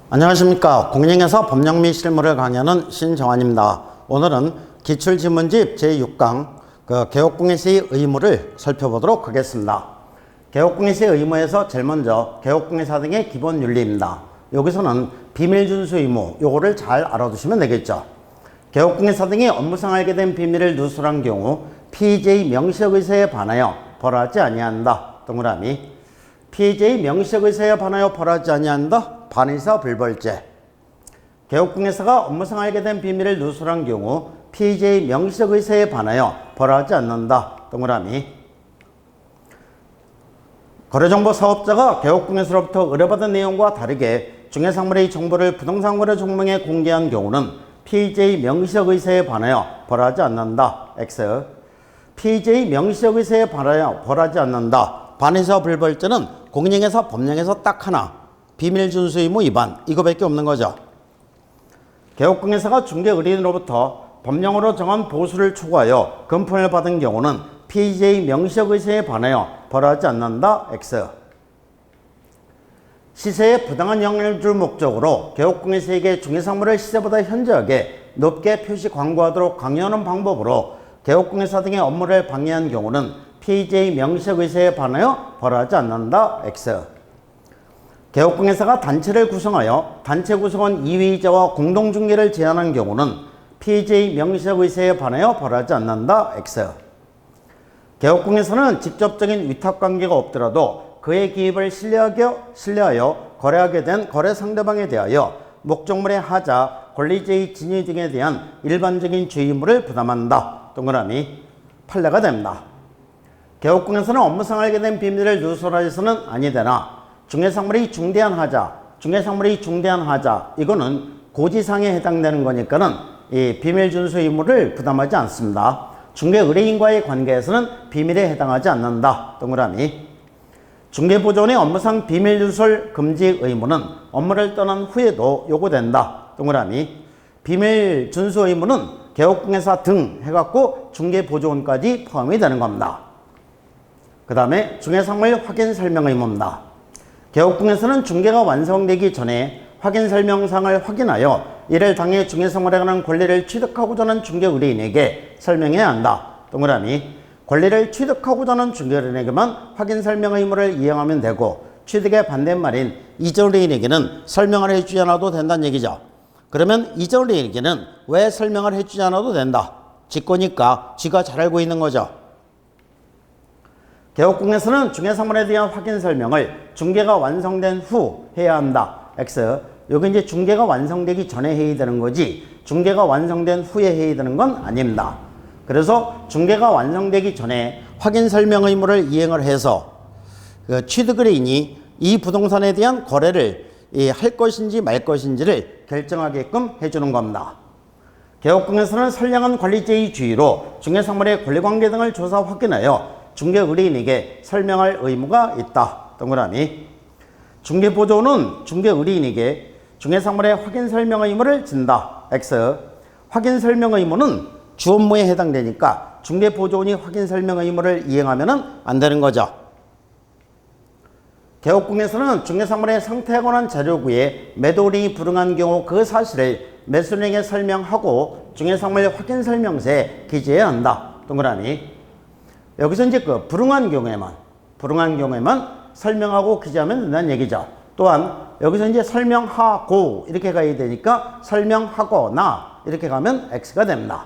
안녕하십니까. 공인중개사 법령 및 실무를 강의하는 신정환입니다. 오늘은 기출지문집 제6강 개업공예시의 의무를 살펴보도록 하겠습니다. 개업공예시의 의무에서 제일 먼저 개업공예사 등의 기본 윤리입니다. 여기서는 비밀준수 의무, 요거를 잘 알아두시면 되겠죠. 개업공예사 등이 업무상 알게 된 비밀을 누설한 경우 피의자의 명시적 의사에 반하여 벌하지 아니한다. 동그라미. 피의자의 명시적 의사에 반하여 벌하지 아니한다. 반의사 불벌죄. 개업공예사가 업무상 알게 된 비밀을 누설한 경우 피의자의 명시적 의사에 반하여 벌하지 않는다. 동그라미. 거래정보 사업자가 개업공예사로부터 의뢰받은 내용과 다르게 중개사물의 정보를 부동산 거래 종목에 공개한 경우는 피의자의 명시적 의사에 반하여 벌하지 않는다. X. 피의자의 명시적 의사에 반하여 벌하지 않는다. 반의사 불벌죄는 공인중개사 법령에서 딱 하나, 비밀준수 의무 위반, 이거밖에 없는 거죠. 개업공예사가 중개의뢰인으로부터 법령으로 정한 보수를 초과하여 금품을 받은 경우는 피의자의 명시적 의사에 반하여 벌하지 않는다. X. 시세에 부당한 영향을 줄 목적으로 개업공예사에게 중개사물을 시세보다 현저하게 높게 표시 광고하도록 강요하는 방법으로 개업공예사 등의 업무를 방해한 경우는 피의자의 명시적 의사에 반하여 벌하지 않는다. X. 개업공예사가 단체를 구성하여 단체 구성원 2위자와 공동중개를 제한한 경우는 피의자의 명시적 의사에 반하여 벌하지 않는다. X. 개업공예사는 직접적인 위탁관계가 없더라도 그의 기입을 신뢰하여 거래하게 된 거래 상대방에 대하여 목적물의 하자, 권리자의 진위 등에 대한 일반적인 주의무를 부담한다. 동그라미. 판례가 됩니다. 개업공예사는 업무상 알게 된 비밀을 누설하여서는 아니되나 중개사물의 중대한 하자, 이거는 고지상에 해당되는 거니까는 이 비밀 준수 의무를 부담하지 않습니다. 중개 의뢰인과의 관계에서는 비밀에 해당하지 않는다. 동그라미. 중개보조원의 업무상 비밀 누설 금지 의무는 업무를 떠난 후에도 요구된다. 동그라미. 비밀 준수 의무는 개업공예사 등 해갖고 중개보조원까지 포함이 되는 겁니다. 그 다음에 중개사물 확인 설명 의무입니다. 개업공예사는 중개가 완성되기 전에 확인 설명상을 확인하여 이를 당해 중개사물에 관한 권리를 취득하고자 하는 중개 의뢰인에게 설명해야 한다. 동그라미. 권리를 취득하고자 하는 중개 의뢰인에게만 확인 설명 의무를 이행하면 되고 취득의 반대말인 이전 의뢰인에게는 설명을 해주지 않아도 된다는 얘기죠. 그러면 이전 의뢰인에게는 왜 설명을 해주지 않아도 된다? 지 거니까 지가 잘 알고 있는 거죠. 개업공예사는 중개사물에 대한 확인 설명을 중개가 완성된 후 해야 한다. X. 여기 이제 중개가 완성되기 전에 해야 되는 거지 중개가 완성된 후에 해야 되는 건 아닙니다. 그래서 중개가 완성되기 전에 확인 설명 의무를 이행을 해서 취득 의뢰인이 이 부동산에 대한 거래를 할 것인지 말 것인지를 결정하게끔 해주는 겁니다. 개업공예사는 선량한 관리자의 주의로 중개사물의 권리관계 등을 조사 확인하여 중개 의뢰인에게 설명할 의무가 있다. 동그라미. 중개보조원은 중개 의뢰인에게 중개사물의 확인 설명 의무를 진다. X. 확인 설명 의무는 주 업무에 해당되니까 중개보조원이 확인 설명 의무를 이행하면 안 되는 거죠. 개업공예사는 중개사물의 상태에 관한 자료구에 매도 의뢰인이 불응한 경우 그 사실을 매수인에게 설명하고 중개사물 확인 설명서에 기재해야 한다. 동그라미. 여기서 이제 불응한 경우에만 설명하고 기재하면 된다는 얘기죠. 또한 여기서 이제 설명하고 이렇게 가야 되니까 설명하거나 이렇게 가면 X가 됩니다.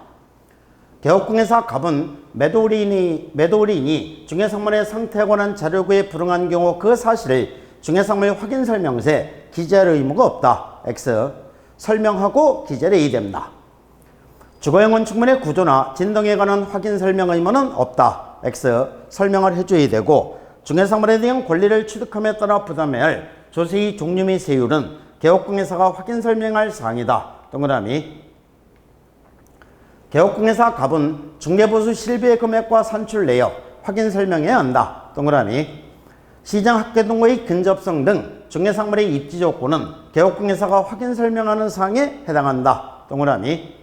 개업공예사 갑은 매도 의뢰인이 중개사물의 상태에 관한 자료구에 불응한 경우 그 사실을 중개사물 확인 설명서에 기재할 의무가 없다. X. 설명하고 기재를 해야 됩니다. 주거용 건축물의 구조나 진동에 관한 확인 설명 의무는 없다. X. 설명을 해줘야 되고 중개사물에 대한 권리를 취득함에 따라 부담해야 할 조세의 종류 및 세율은 개업공예사가 확인 설명할 사항이다. 동그라미. 개업공예사 갑은 중개보수 실비의 금액과 산출 내역 확인 설명해야 한다. 동그라미. 시장 합계동과의 근접성 등 중개사물의 입지 조건은 개업공예사가 확인 설명하는 사항에 해당한다. 동그라미.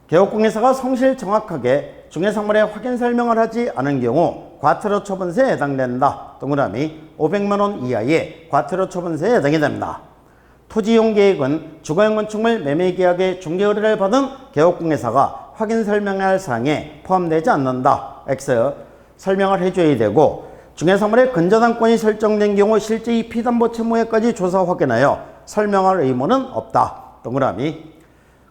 개업공예사가 성실 정확하게 중개사물의 확인 설명을 하지 않은 경우 과태료 처분세에 해당된다. 동그라미. 500만 원 이하의 과태료 처분세에 해당이 됩니다. 토지이용 계획은 주거용 건축물 매매 계약의 중개 의뢰를 받은 개업공개사가 확인 설명해야 할 사항에 포함되지 않는다. X. 설명을 해줘야 되고, 중개사물의 근저당권이 설정된 경우 실제 이 피담보 채무액까지 조사 확인하여 설명할 의무는 없다. 동그라미.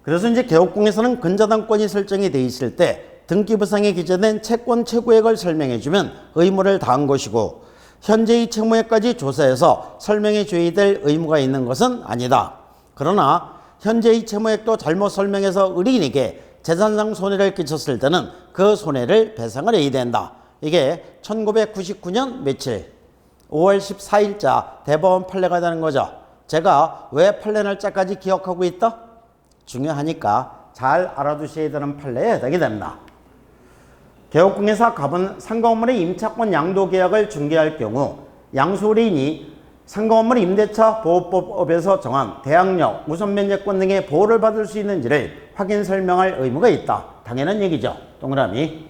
그래서 이제 개업공개사는 근저당권이 설정이 돼 있을 때 등기부상에 기재된 채권 최고액을 설명해주면 의무를 다한 것이고, 현재의 채무액까지 조사해서 설명해 줘야 될 의무가 있는 것은 아니다. 그러나 현재의 채무액도 잘못 설명해서 의뢰인에게 재산상 손해를 끼쳤을 때는 그 손해를 배상을 해야 된다. 이게 1999년 며칠 5월 14일자 대법원 판례가 되는 거죠. 제가 왜 판례 날짜까지 기억하고 있다? 중요하니까 잘 알아두셔야 되는 판례에 해당이 됩니다. 개업공개사 갑은 상가건물의 임차권 양도 계약을 중개할 경우 양수의뢰인이 상가건물 임대차 보호법에서 정한 대항력, 우선면제권 등의 보호를 받을 수 있는지를 확인 설명할 의무가 있다. 당연한 얘기죠. 동그라미.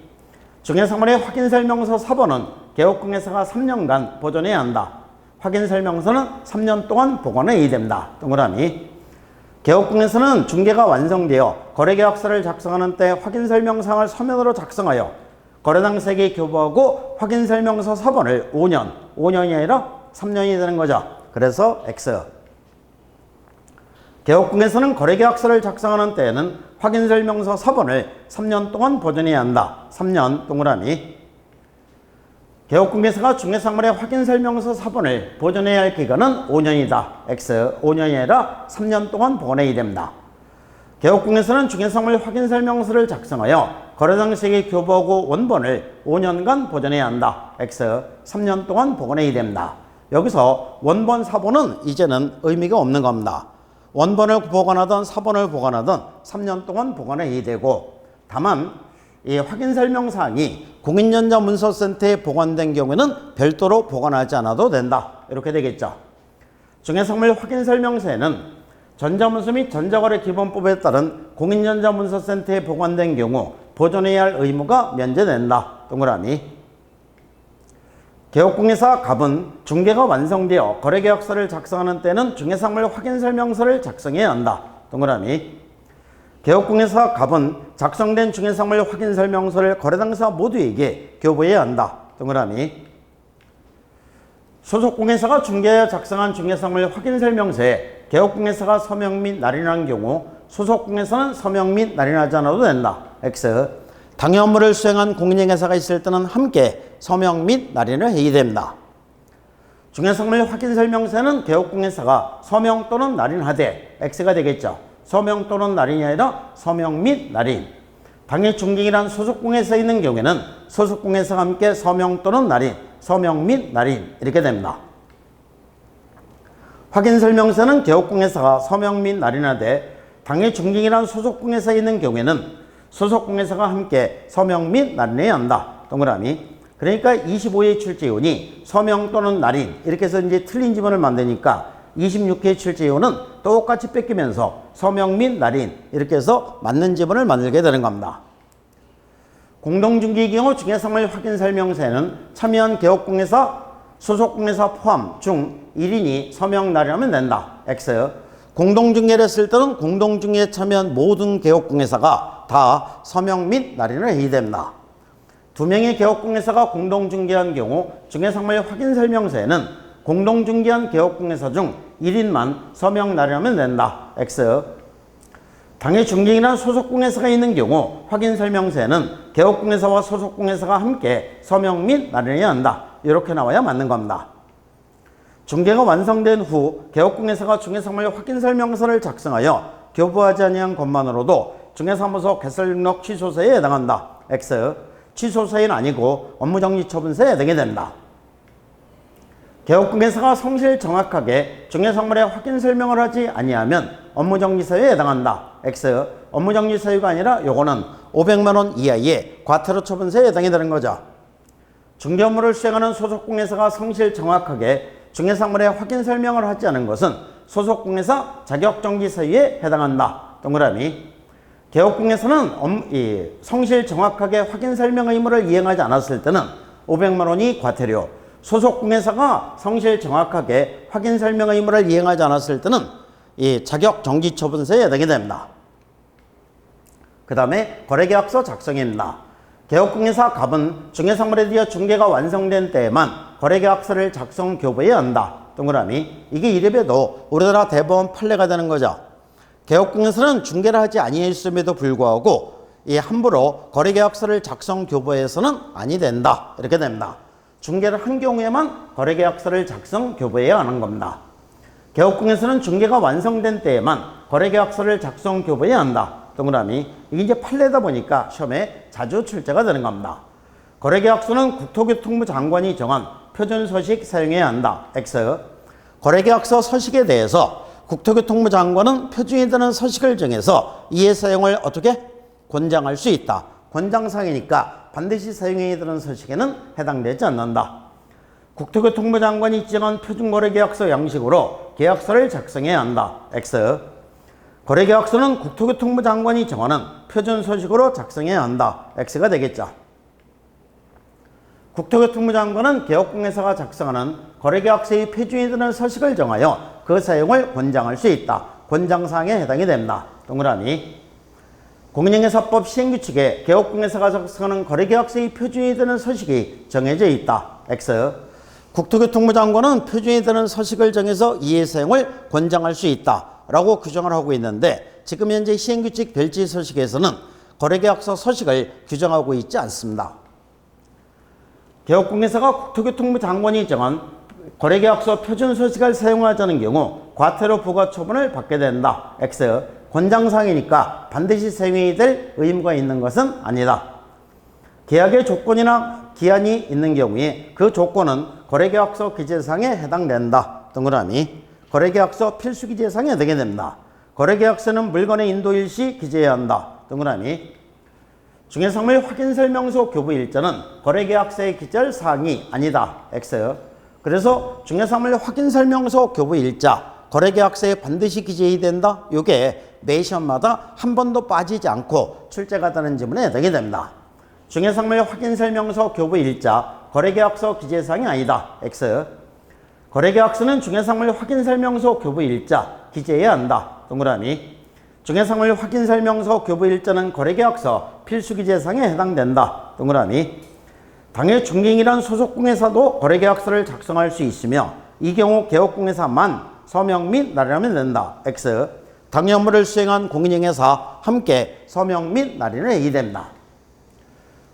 중개사물의 확인설명서 사본은 개업공개사가 3년간 보존해야 한다. 확인설명서는 3년 동안 보관해야 됩니다. 동그라미. 개업공개사는 중개가 완성되어 거래계약서를 작성하는 때 확인설명사항을 서면으로 작성하여 거래당사에게 교부하고 확인설명서 사본을 5년이 아니라 3년이 되는 거죠. 그래서 X. 개업공개사는 거래계약서를 작성하는 때에는 확인설명서 사본을 3년 동안 보존해야 한다. 3년 동그라미. 개업공개사가 중개사물의 확인설명서 사본을 보존해야 할 기간은 5년이다. X. 5년이 아니라 3년 동안 보관해야 됩니다. 개업공개사는 중개사물 확인설명서를 작성하여 거래당사에게 교부하고 원본을 5년간 보존해야 한다. X. 3년 동안 보관해야 됩니다. 여기서 원본 사본은 이제는 의미가 없는 겁니다. 원본을 보관하든 사본을 보관하든 3년 동안 보관해야 되고, 다만 이 확인설명사항이 공인전자문서센터에 보관된 경우에는 별도로 보관하지 않아도 된다. 이렇게 되겠죠. 중개사물 확인설명서에는 전자문서 및 전자거래 기본법에 따른 공인전자문서센터에 보관된 경우 보존해야 할 의무가 면제된다. 동그라미. 개업공개사 갑은 중개가 완성되어 거래계약서를 작성하는 때는 중개사물 확인설명서를 작성해야 한다. 동그라미. 개업공개사 갑은 작성된 중개사물 확인설명서를 거래당사 모두에게 교부해야 한다. 동그라미. 소속공개사가 중개하여 작성한 중개사물 확인설명서에 개업공개사가 서명 및 날인한 경우 소속공개사는 서명 및 날인하지 않아도 된다. X. 당해 업무를 수행한 공인중개사가 있을 때는 함께 서명 및 날인을 해야 됩니다. 중개사물 확인설명서에는 개업공개사가 서명 또는 날인하되 X가 되겠죠. 서명 또는 날인이 아니라 서명 및 날인. 당해 중개기란 소속공개사에 있는 경우에는 소속공개사가 함께 서명 또는 날인, 서명 및 날인 이렇게 됩니다. 확인설명서는 개업공개사가 서명 및 날인하되 당해 중개기란 소속공개사에 있는 경우에는 소속공개사가 함께 서명 및 날인해야 한다. 동그라미. 그러니까 25회 출제요원이 서명 또는 날인 이렇게 해서 이제 틀린 지문을 만드니까 26회 출제요원은 똑같이 뺏기면서 서명 및 날인 이렇게 해서 맞는 지문을 만들게 되는 겁니다. 공동중개의 경우 중개사물 확인설명서에는 참여한 개업공개사, 소속공개사 포함 중 1인이 서명 날인하면 된다. X. 공동중개를 했을 때는 공동중개에 참여한 모든 개업공개사가 다 서명 및 날인을 해야 됩니다. 2명의 개업공개사가 공동중개한 경우 중개사물 확인설명서에는 공동중개한 개업공개사 중 1인만 서명 날인하면 된다. X. 당해 중개인이나 소속공개사가 있는 경우 확인설명서에는 개업공개사와 소속공개사가 함께 서명 및 날인해야 한다. 이렇게 나와야 맞는 겁니다. 중개가 완성된 후 개업공개사가 중개사물 확인설명서를 작성하여 교부하지 아니한 것만으로도 중개사무소 개설능력 취소서에 해당한다. X. 취소서에는 아니고 업무정지처분서에 해당이 된다. 개업공개사가 성실 정확하게 중개사물의 확인설명을 하지 아니하면 업무정지사유에 해당한다. X. 업무정지사유가 아니라 요거는 500만 원 이하의 과태료 처분서에 해당이 되는 거죠. 중개 업무를 수행하는 소속공개사가 성실 정확하게 중개사물의 확인설명을 하지 않은 것은 소속공개사 자격정지 사유에 해당한다. 동그라미. 개업공개사는 성실 정확하게 확인설명 의무를 이행하지 않았을 때는 500만 원이 과태료, 소속공개사가 성실 정확하게 확인설명 의무를 이행하지 않았을 때는 이 자격 정지 처분서에 해당이 됩니다. 그 다음에 거래계약서 작성입니다. 개업공인사 갑은 중개사물에 대해 중개가 완성된 때에만 거래계약서를 작성 교부해야 한다. 동그라미. 이게 이래봬도 우리나라 대법원 판례가 되는 거죠. 개업공인사는 중개를 하지 아니했음에도 불구하고 이 함부로 거래계약서를 작성 교부해서는 아니 된다. 이렇게 됩니다. 중개를 한 경우에만 거래계약서를 작성 교부해야 하는 겁니다. 개업공인사는 중개가 완성된 때에만 거래계약서를 작성 교부해야 한다. 동그라미. 이게 이제 판례다 보니까 시험에 자주 출제가 되는 겁니다. 거래계약서는 국토교통부 장관이 정한 표준 서식 사용해야 한다. X. 거래계약서 서식에 대해서 국토교통부 장관은 표준이 되는 서식을 정해서 이의 사용을 어떻게? 권장할 수 있다. 권장사항이니까 반드시 사용해야 되는 서식에는 해당되지 않는다. 국토교통부 장관이 지정한 표준거래계약서 양식으로 계약서를 작성해야 한다. X. 거래계약서는 국토교통부 장관이 정하는 표준 서식으로 작성해야 한다. X가 되겠죠. 국토교통부 장관은 개업공개사가 작성하는 거래계약서의 표준이 되는 서식을 정하여 그 사용을 권장할 수 있다. 권장사항에 해당이 됩니다. 동그라미. 공인중개사법 시행규칙에 개업공개사가 작성하는 거래계약서의 표준이 되는 서식이 정해져 있다. X. 국토교통부 장관은 표준이 되는 서식을 정해서 이의 사용을 권장할 수 있다. 라고 규정을 하고 있는데 지금 현재 시행규칙 별지 서식에서는 거래계약서 서식을 규정하고 있지 않습니다. 개업공개사가 국토교통부 장관이 정한 거래계약서 표준 서식을 사용하자는 경우 과태료 부과 처분을 받게 된다. X. 권장사항이니까 반드시 사용해야 될 의무가 있는 것은 아니다. 계약의 조건이나 기한이 있는 경우에 그 조건은 거래계약서 기재사항에 해당된다. 동그라미. 거래계약서 필수기재사항에 해당이 됩니다. 거래계약서는 물건의 인도일시 기재해야 한다. 동그라미. 중개사물 확인설명서 교부일자는 거래계약서에 기재할 사항이 아니다. X. 그래서 중개사물 확인설명서 교부일자 거래계약서에 반드시 기재해야 된다. 이게 매 시험마다 한 번도 빠지지 않고 출제가 되는 지문에 해당이 됩니다. 중개사물 확인설명서 교부일자 거래계약서 기재사항이 아니다. X. 거래계약서는 중개사물 확인설명서 교부일자 기재해야 한다. 동그라미. 중개사물 확인설명서 교부일자는 거래계약서 필수기재사항에 해당된다. 동그라미. 당해 중개인이란 소속공개사도 거래계약서를 작성할 수 있으며 이 경우 개업공개사만 서명 및 날인하면 된다. X. 당해 업무를 수행한 공인중개사 함께 서명 및 날인을 해야 됩니다.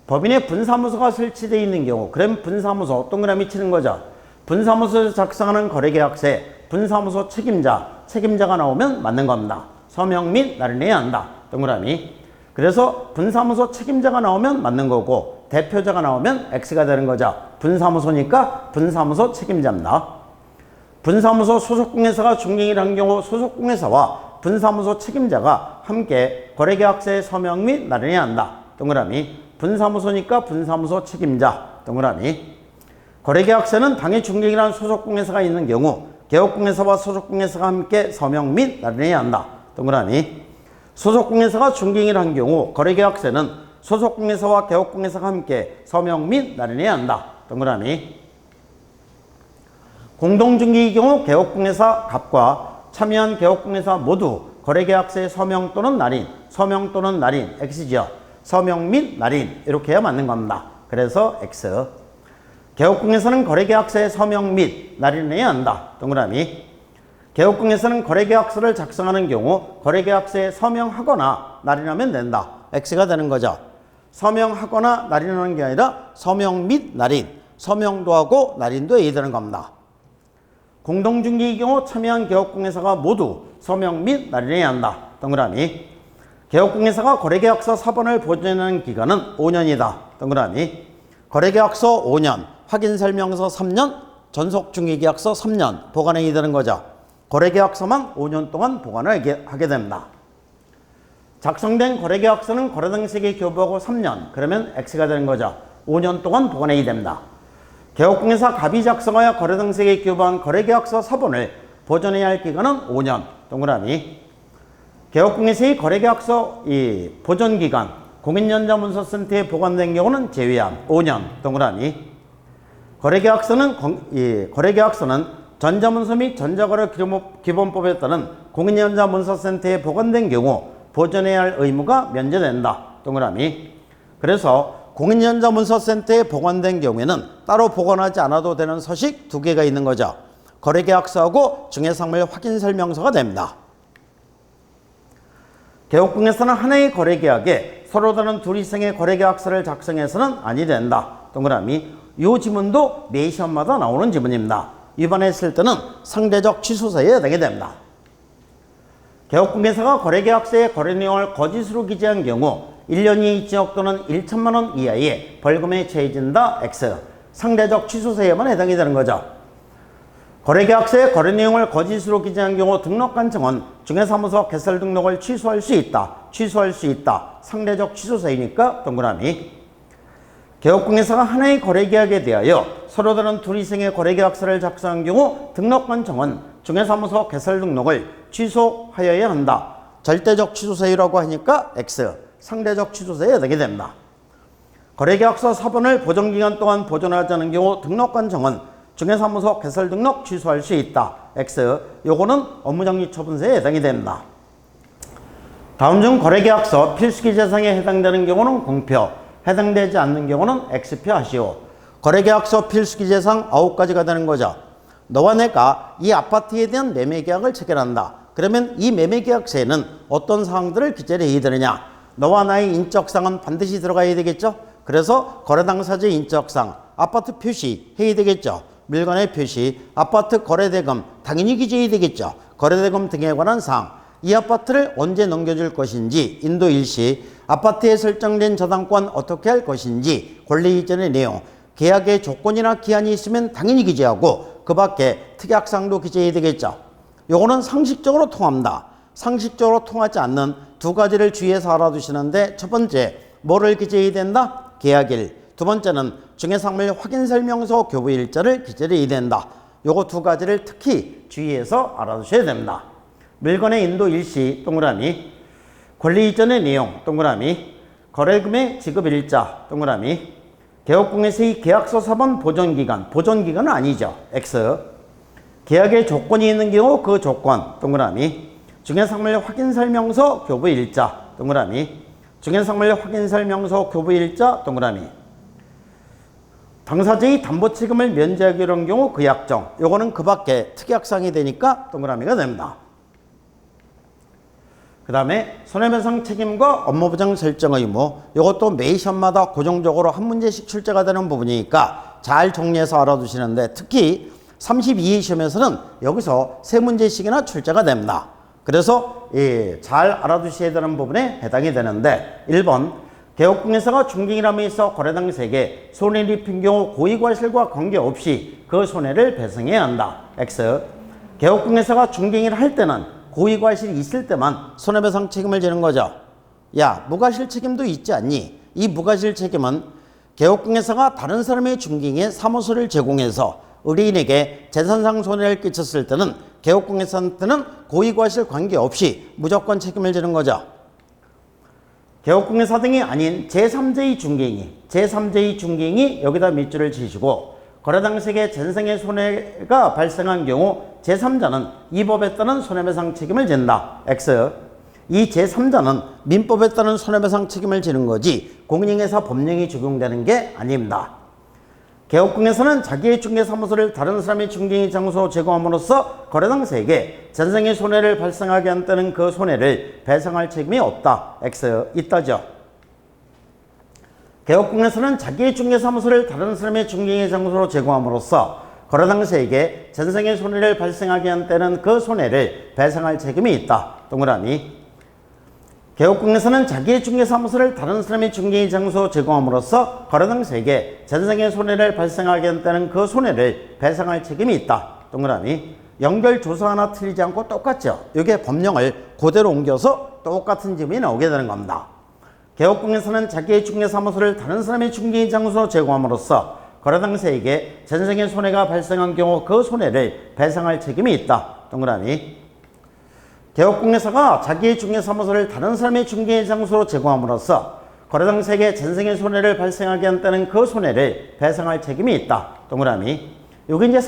법인에 분사무소가 설치되어 있는 경우 그럼 분사무소 동그라미 치는 거죠. 분사무소에서 작성하는 거래계약서에 분사무소 책임자가 나오면 맞는 겁니다. 서명 및 날인해야 한다. 동그라미. 그래서 분사무소 책임자가 나오면 맞는 거고 대표자가 나오면 X가 되는 거죠. 분사무소니까 분사무소 책임자입니다. 분사무소 소속공개사가 중개인을 한 경우 소속공개사와 분사무소 책임자가 함께 거래계약서에 서명 및 날인해야 한다. 동그라미. 분사무소니까 분사무소 책임자. 동그라미. 거래계약서는 당해 중개인이라는 소속공개사가 있는 경우 개업공개사와 소속공개사가 함께 서명 및 날인해야 한다. 동그라미. 소속공개사가 중개인을 한 경우 거래계약서는 소속공개사와 개업공개사가 함께 서명 및 날인해야 한다. 동그라미. 공동중개의 경우 개업공개사 갑과 참여한 개업공개사 모두 거래계약서에 서명 또는 날인, 서명 또는 날인, X죠. 서명 및 날인 이렇게 해야 맞는 겁니다. 그래서 X. 개업공개사는 거래계약서에 서명 및 날인해야 한다. 동그라미. 개업공개사는 거래계약서를 작성하는 경우 거래계약서에 서명하거나 날인하면 된다. X가 되는 거죠. 서명하거나 날인하는 게 아니라 서명 및 날인, 서명도 하고 날인도 해야 되는 겁니다. 공동중개의 경우 참여한 개업공개사가 모두 서명 및 날인해야 한다. 동그라미. 개업공개사가 거래계약서 사본을 보존하는 기간은 5년이다. 동그라미. 거래계약서 5년, 확인설명서 3년, 전속중개계약서 3년 보관해야 되는 거죠. 거래계약서만 5년 동안 보관을 하게 됩니다. 작성된 거래계약서는 거래등식에 교부하고 3년, 그러면 X가 되는 거죠. 5년 동안 보관해야 됩니다. 개업공개사 갑이 작성하여 거래등식에 교부한 거래계약서 사본을 보존해야 할 기간은 5년, 동그라미. 개업공개사의 거래계약서 보존기간, 공인연자문서센터에 보관된 경우는 제외한 5년, 동그라미. 거래계약서는 전자문서 및 전자거래 기본법에 따른 공인전자문서센터에 보관된 경우 보존해야 할 의무가 면제된다. 동그라미. 그래서 공인전자문서센터에 보관된 경우에는 따로 보관하지 않아도 되는 서식 두 개가 있는 거죠. 거래계약서하고 중개상물 확인설명서가 됩니다. 개업공에서는 하나의 거래계약에 서로 다른 둘 이상의 거래계약서를 작성해서는 아니 된다. 동그라미. 이 지문도 매 시험마다 나오는 지문입니다. 위반했을 때는 상대적 취소사유에 해당이 됩니다. 개업공개사가 거래계약서에 거래 내용을 거짓으로 기재한 경우 1년 이하 징역 또는 1천만 원 이하의 벌금에 처해진다. X. 상대적 취소사유에만 해당이 되는 거죠. 거래계약서에 거래 내용을 거짓으로 기재한 경우 등록관청은 중개사무소 개설 등록을 취소할 수 있다. 취소할 수 있다. 상대적 취소사유니까 동그라미. 개업공개사가 하나의 거래계약에 대하여 서로 다른 둘 이상의 거래계약서를 작성한 경우 등록관청은 중개사무소 개설 등록을 취소하여야 한다. 절대적 취소사유라고 하니까 X. 상대적 취소사유에 해당이 됩니다. 거래계약서 사본을 보존기간 동안 보존하지 않은 경우 등록관청은 중개사무소 개설 등록 취소할 수 있다. X. 요거는 업무정지 처분서에 해당이 됩니다. 다음 중 거래계약서 필수기 재상에 해당되는 경우는 공표, 해당되지 않는 경우는 X표 하시오. 거래계약서 필수기 재상 9가지가 되는 거죠. 너와 내가 이 아파트에 대한 매매계약을 체결한다. 그러면 이 매매계약서에는 어떤 사항들을 기재를 해야 되느냐? 너와 나의 인적사항은 반드시 들어가야 되겠죠. 그래서 거래당사자의 인적사항, 아파트 표시 해야 되겠죠. 물건의 표시, 아파트 거래대금 당연히 기재해야 되겠죠. 거래대금 등에 관한 사항, 이 아파트를 언제 넘겨줄 것인지, 인도 일시, 아파트에 설정된 저당권 어떻게 할 것인지, 권리 이전의 내용, 계약의 조건이나 기한이 있으면 당연히 기재하고 그 밖에 특약사항도 기재해야 되겠죠. 요거는 상식적으로 통합니다. 상식적으로 통하지 않는 두 가지를 주의해서 알아두시는데, 첫 번째 뭐를 기재해야 된다? 계약일. 두 번째는 중개상물 확인설명서 교부일자를 기재를 해야 된다. 요거 두 가지를 특히 주의해서 알아두셔야 됩니다. 물건의 인도 일시 동그라미, 권리 이전의 내용 동그라미, 거래금의 지급일자 동그라미, 개업공에서의 계약서 사본 보존기간, 보존기간은 아니죠. X. 계약의 조건이 있는 경우 그 조건 동그라미, 중개상물 확인설명서 교부일자 동그라미, 중개상물 확인설명서 교부일자 동그라미, 당사자의 담보책임을 면제하기로 한 경우 그 약정, 요거는 그 밖에 특약사항이 되니까 동그라미가 됩니다. 그 다음에 손해배상 책임과 업무보장 설정 의무, 요것도 매 시험마다 고정적으로 한 문제씩 출제가 되는 부분이니까 잘 정리해서 알아두시는데, 특히 32회 시험에서는 여기서 3문제씩이나 출제가 됩니다. 그래서 잘 알아두셔야 되는 부분에 해당이 되는데, 1번 개업공개사가 중개인함에 있어 거래당사에게 손해를 입힌 경우 고의과실과 관계없이 그 손해를 배상해야 한다. X. 개업공개사가 중개인을 할 때는 고의과실이 있을 때만 손해배상 책임을 지는 거죠. 야, 무과실 책임도 있지 않니? 이 무과실 책임은 개업공개사가 다른 사람의 중개인에 사무소를 제공해서 의뢰인에게 재산상 손해를 끼쳤을 때는 개업공개사한테는 고의과실 관계없이 무조건 책임을 지는 거죠. 개업공개사 등이 아닌 제3자의 중개인이 여기다 밑줄을 치시고, 거래당사에게 전생의 손해가 발생한 경우 제3자는 이 법에 따른 손해배상 책임을 진다. X. 이 제3자는 민법에 따른 손해배상 책임을 지는 거지 공인중개사 법령이 적용되는 게 아닙니다. 개업공개사는 자기의 중개사무소를 다른 사람의 중개인 장소로 제공함으로써 거래당사에게 전생의 손해를 발생하게 한 때는 그 손해를 배상할 책임이 없다. X. 있다죠. 개업공개사는 자기의 중개사무소를 다른 사람의 중개인 장소로 제공함으로써 거래당사에게 전생의 손해를 발생하게 한 때는 그 손해를 배상할 책임이 있다. 동그라미. 개업공개사는 자기의 중개사무소를 다른 사람의 중개인 장소 제공함으로써 거래당사에게 전생의 손해를 발생하게 한 때는 그 손해를 배상할 책임이 있다. 동그라미. 연결 조사 하나 틀리지 않고 똑같죠. 이게 법령을 그대로 옮겨서 똑같은 지문이 나오게 되는 겁니다. 개업공개사는 자기의 중개사무소를 다른 사람의 중개인 장소로 제공함으로써 거래당사에게 전생의 손해가 발생한 경우 그 손해를 배상할 책임이 있다. 동그라미. 개업공개사가 자기의 중개사무소를 다른 사람의 중개인 장소로 제공함으로써 거래당사에게 전생의 손해를 발생하게 한 때는 그 손해를 배상할 책임이 있다. 동그라미. 여기 이제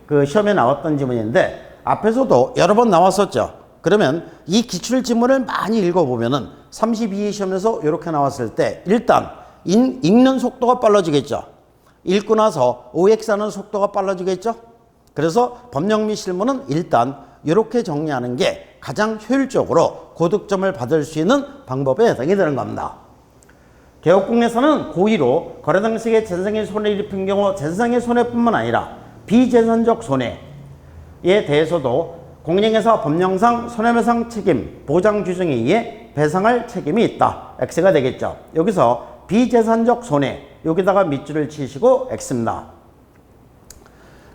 그 시험에 나왔던 지문인데 앞에서도 여러 번 나왔었죠. 그러면 이 기출지문을 많이 읽어보면은 32 시험에서 이렇게 나왔을 때 일단 읽는 속도가 빨라지겠죠. 읽고 나서 OX하는 속도가 빨라지겠죠. 그래서 법령 및 실무는 일단 이렇게 정리하는 게 가장 효율적으로 고득점을 받을 수 있는 방법에 해당이 되는 겁니다. 개업공에서는 고의로 거래 당시에 재산상의 손해를 입힌 경우 재산상의 손해뿐만 아니라 비재산적 손해에 대해서도 공인중개사 법령상 손해배상 책임 보장 규정에 의해 배상할 책임이 있다. X가 되겠죠. 여기서 비재산적 손해 여기다가 밑줄을 치시고 X입니다.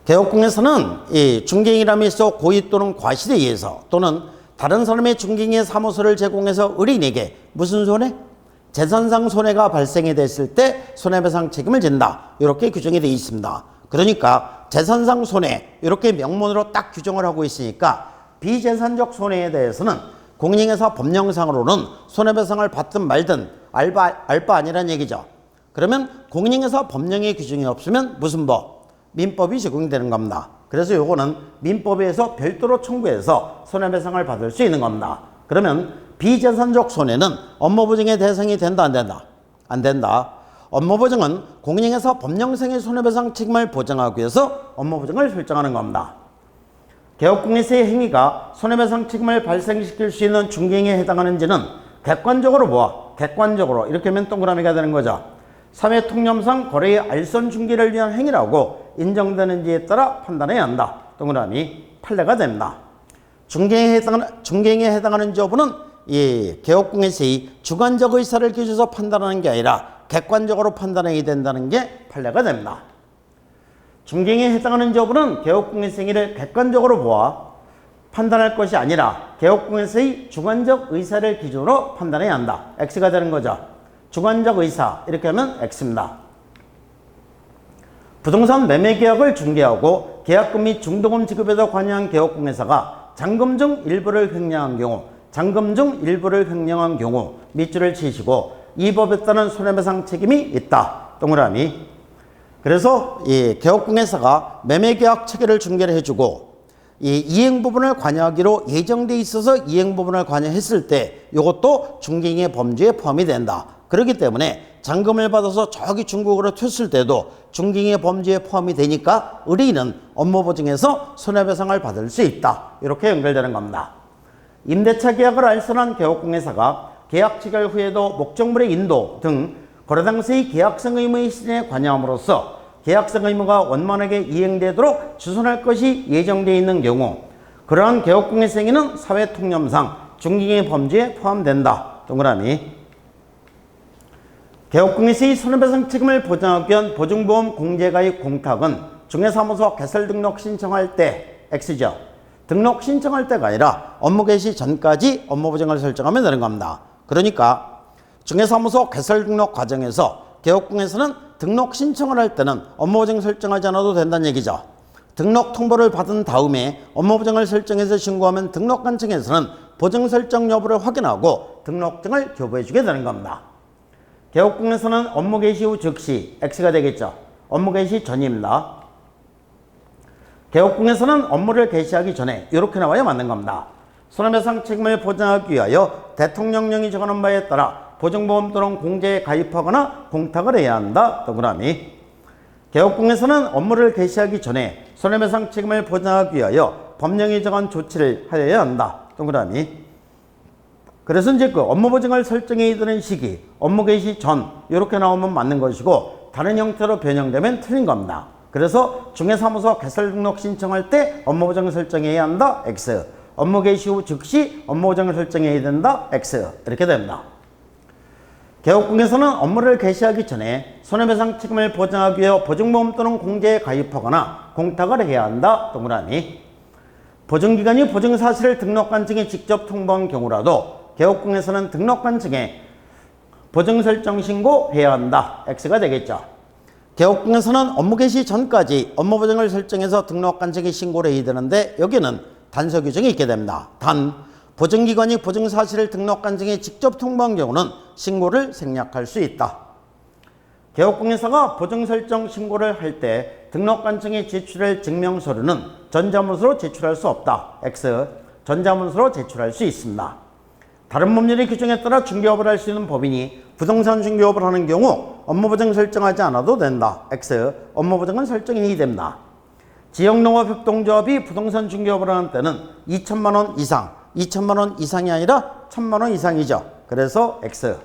개업공에서는 이 중개인이람에 있어 고의 또는 과실에 의해서 또는 다른 사람의 중개인의 사무소를 제공해서 의뢰인에게 무슨 손해? 재산상 손해가 발생이 됐을 때 손해배상 책임을 진다. 이렇게 규정이 되어 있습니다. 그러니까 재산상 손해 이렇게 명문으로 딱 규정을 하고 있으니까 비재산적 손해에 대해서는 공인중개사 법령상으로는 손해배상을 받든 말든 알 바 아니란 얘기죠. 그러면 공인중개사 법령의 규정이 없으면 무슨 법? 민법이 적용되는 겁니다. 그래서 요거는 민법에서 별도로 청구해서 손해배상을 받을 수 있는 겁니다. 그러면 비재산적 손해는 업무보증의 대상이 된다 안 된다? 안 된다. 업무보증은 공인중개사 법령상의 손해배상 책임을 보장하기 위해서 업무보증을 설정하는 겁니다. 개업공인세의 행위가 손해배상 책임을 발생시킬 수 있는 중개행위에 해당하는지는 객관적으로 객관적으로 이렇게 하면 동그라미가 되는 거죠. 사회통념상 거래의 알선 중개를 위한 행위라고 인정되는지에 따라 판단해야 한다. 동그라미 판례가 됩니다. 중개행위에 해당하는지 여부는 이 개업공인세의 주관적 의사를 기준해서 판단하는 게 아니라 객관적으로 판단해야 된다는 게 판례가 됩니다. 중개행위에 해당하는 여부는 개업공인세 행위를 객관적으로 보아 판단할 것이 아니라 개업공인세의 주관적 의사를 기준으로 판단해야 한다. X가 되는 거죠. 주관적 의사 이렇게 하면 X입니다. 부동산 매매 계약을 중개하고 계약금 및 중도금 지급에도 관여한 개업공인사가 잔금 중 일부를 횡령한 경우 밑줄을 치시고 이 법에 따른 손해배상 책임이 있다. 동그라미. 그래서 이 개업공인사가 매매계약 체계를 중개를 해주고 이 이행 부분을 관여하기로 예정돼 있어서 이행 부분을 관여했을 때 이것도 중개행위 범죄에 포함이 된다. 그렇기 때문에 잔금을 받아서 저기 중국으로 튀었을 때도 중개행위 범죄에 포함이 되니까 의뢰인은 업무보증에서 손해배상을 받을 수 있다. 이렇게 연결되는 겁니다. 임대차 계약을 알선한 개업공인사가 계약 체결 후에도 목적물의 인도 등 거래 당시의 계약성 의무의 실현에 관여함으로써 계약성 의무가 원만하게 이행되도록 주선할 것이 예정되어 있는 경우 그러한 개업공인세 행위는 사회통념상 중개행위 범죄에 포함된다. 동그라미. 개업공인세의 손해배상 책임을 보장하기 위한 보증보험 공제가입 공탁은 중개사무소 개설 등록 신청할 때 X죠. 등록 신청할 때가 아니라 업무 개시 전까지 업무보증을 설정하면 되는 겁니다. 그러니까 중개사무소 개설 등록 과정에서 개업공에서는 등록 신청을 할 때는 업무보증 설정하지 않아도 된다는 얘기죠. 등록 통보를 받은 다음에 업무보증을 설정해서 신고하면 등록관청에서는 보증 설정 여부를 확인하고 등록증을 교부해 주게 되는 겁니다. 개업공에서는 업무 개시 후 즉시 X가 되겠죠. 업무 개시 전입니다. 개업공에서는 업무를 개시하기 전에 이렇게 나와야 맞는 겁니다. 손해배상 책임을 보장하기 위하여 대통령령이 정하는 바에 따라 보증보험 또는 공제에 가입하거나 공탁을 해야 한다. 동그라미. 개업공에서는 업무를 개시하기 전에 손해배상 책임을 보장하기 위하여 법령이 정한 조치를 하여야 한다. 동그라미. 그래서 이제 그 업무보증을 설정해야 되는 시기, 업무 개시 전 이렇게 나오면 맞는 것이고 다른 형태로 변형되면 틀린 겁니다. 그래서 중개사무소 개설 등록 신청할 때 업무보증을 설정해야 한다. X. 업무 개시 후 즉시 업무보증을 설정해야 된다. X. 이렇게 됩니다. 개업공에서는 업무를 개시하기 전에 손해배상 책임을 보장하기 위해 보증보험 또는 공제에 가입하거나 공탁을 해야 한다. 동그라미. 보증기관이 보증사실을 등록관청에 직접 통보한 경우라도 개업공에서는 등록관청에 보증 설정 신고해야 한다. X가 되겠죠. 개업공에서는 업무 개시 전까지 업무보증을 설정해서 등록관청에 신고를 해야 되는데 여기는 단서 규정이 있게 됩니다. 단, 보증기관이 보증사실을 등록관청에 직접 통보한 경우는 신고를 생략할 수 있다. 개업공인사가 보증 설정 신고를 할 때 등록관청에 제출할 증명서류는 전자문서로 제출할 수 없다. X. 전자문서로 제출할 수 있습니다. 다른 법률의 규정에 따라 중개업을 할 수 있는 법인이 부동산 중개업을 하는 경우 업무보증 설정하지 않아도 된다. X. 업무보증은 설정이 됩니다. 지역농업협동조합이 부동산 중개업을 하는 때는 2천만 원 이상, 2천만 원 이상이 아니라 1천만 원 이상이죠. 그래서 X.